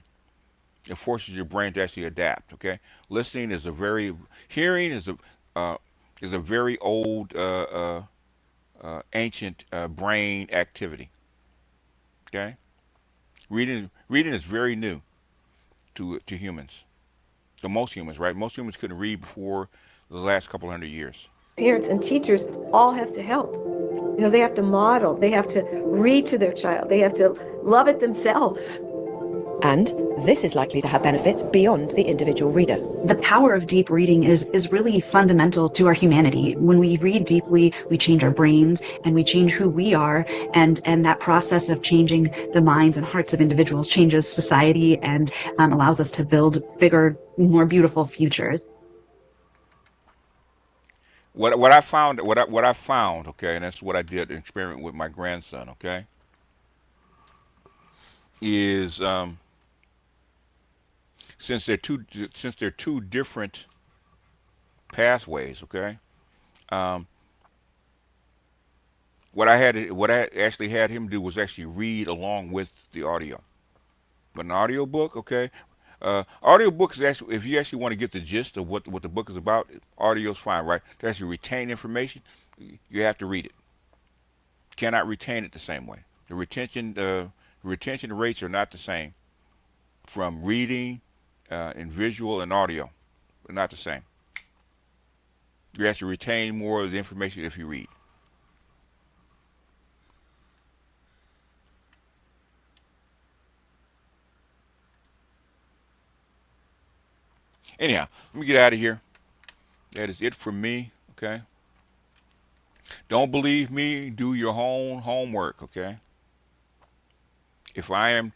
It forces your brain to actually adapt, okay? Listening is hearing is a very old, ancient brain activity, okay? Reading is very new to humans, to most humans, right? Most humans couldn't read before the last couple hundred years. Parents and teachers all have to help. You know, they have to model, they have to read to their child, they have to love it themselves. And this is likely to have benefits beyond the individual reader. The power of deep reading is really fundamental to our humanity. When we read deeply, we change our brains and we change who we are. And that process of changing the minds and hearts of individuals changes society and allows us to build bigger, more beautiful futures. What I found, okay, and that's what I did an experiment with my grandson, okay, is since they're two different pathways, okay. What I actually had him do was actually read along with the audio. But an audio book, okay. Audio book is actually, if you actually want to get the gist of what the book is about, audio is fine, right? To actually retain information, you have to read it. You cannot retain it the same way. The retention rates are not the same from reading in visual and audio. They're not the same. You actually retain more of the information if you read. Anyhow, let me get out of here. That is it for me, okay? Don't believe me, do your own homework, okay? If I am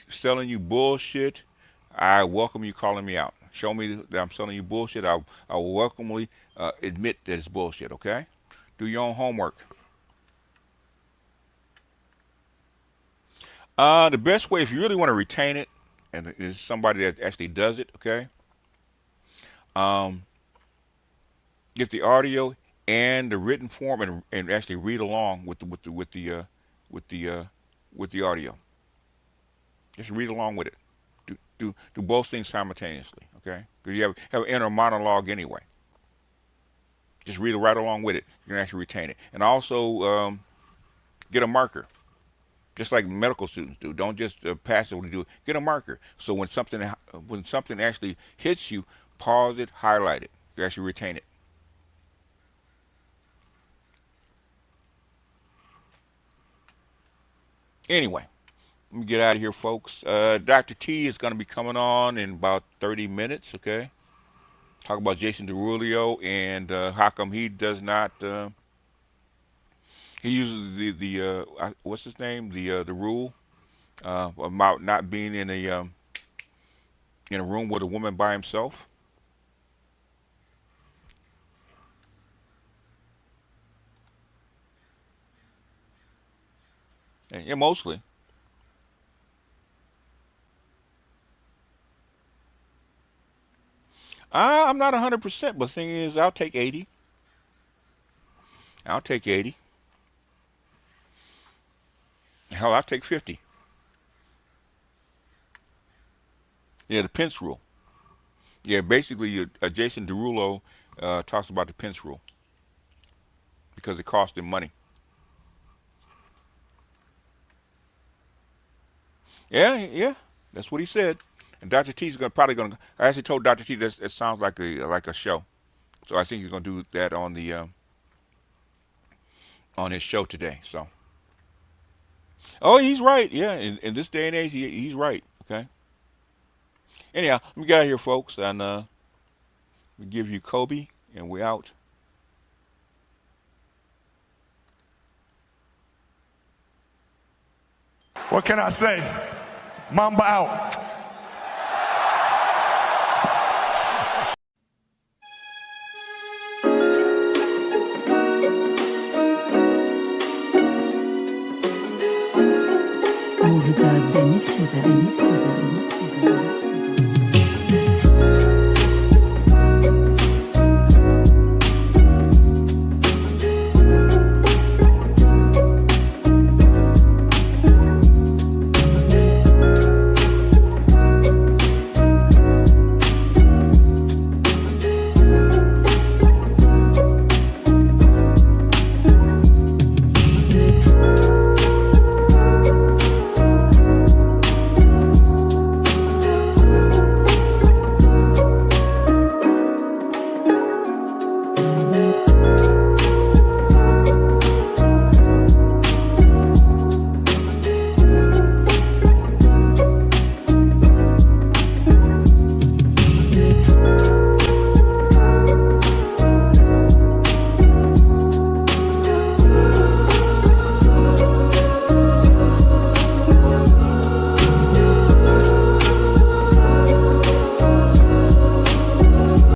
selling you bullshit, I welcome you calling me out. show me that I'm selling you bullshit, I will welcomely admit that it's bullshit, okay? Do your own homework. The best way, if you really want to retain it, and it's somebody that actually does it, okay? Get the audio and the written form, and actually read along with the audio. Just read along with it. Do both things simultaneously, okay? Because you have an inner monologue anyway. Just read it right along with it. You can actually retain it. And also get a marker, just like medical students do. Don't just passively do it. Get a marker. So when something actually hits you, pause it, highlight it. You actually retain it. Anyway, let me get out of here, folks. Dr. T is going to be coming on in about 30 minutes, okay? Talk about Jason Derulo and how come he does not, he uses the what's his name? The rule about not being in a room with a woman by himself. Yeah, mostly. I'm not 100%, but the thing is, I'll take 80. I'll take 80. Hell, I'll take 50. Yeah, the Pence rule. Yeah, basically, Jason Derulo talks about the Pence rule because it cost him money. Yeah, that's what he said. And Dr. T's probably gonna. I actually told Dr. T that it sounds like a show, so I think he's gonna do that on the on his show today. So, oh, he's right. Yeah, in this day and age, he's right. Okay. Anyhow, let me get out of here, folks, and we give you Kobe, and we out. What can I say? Mamba out.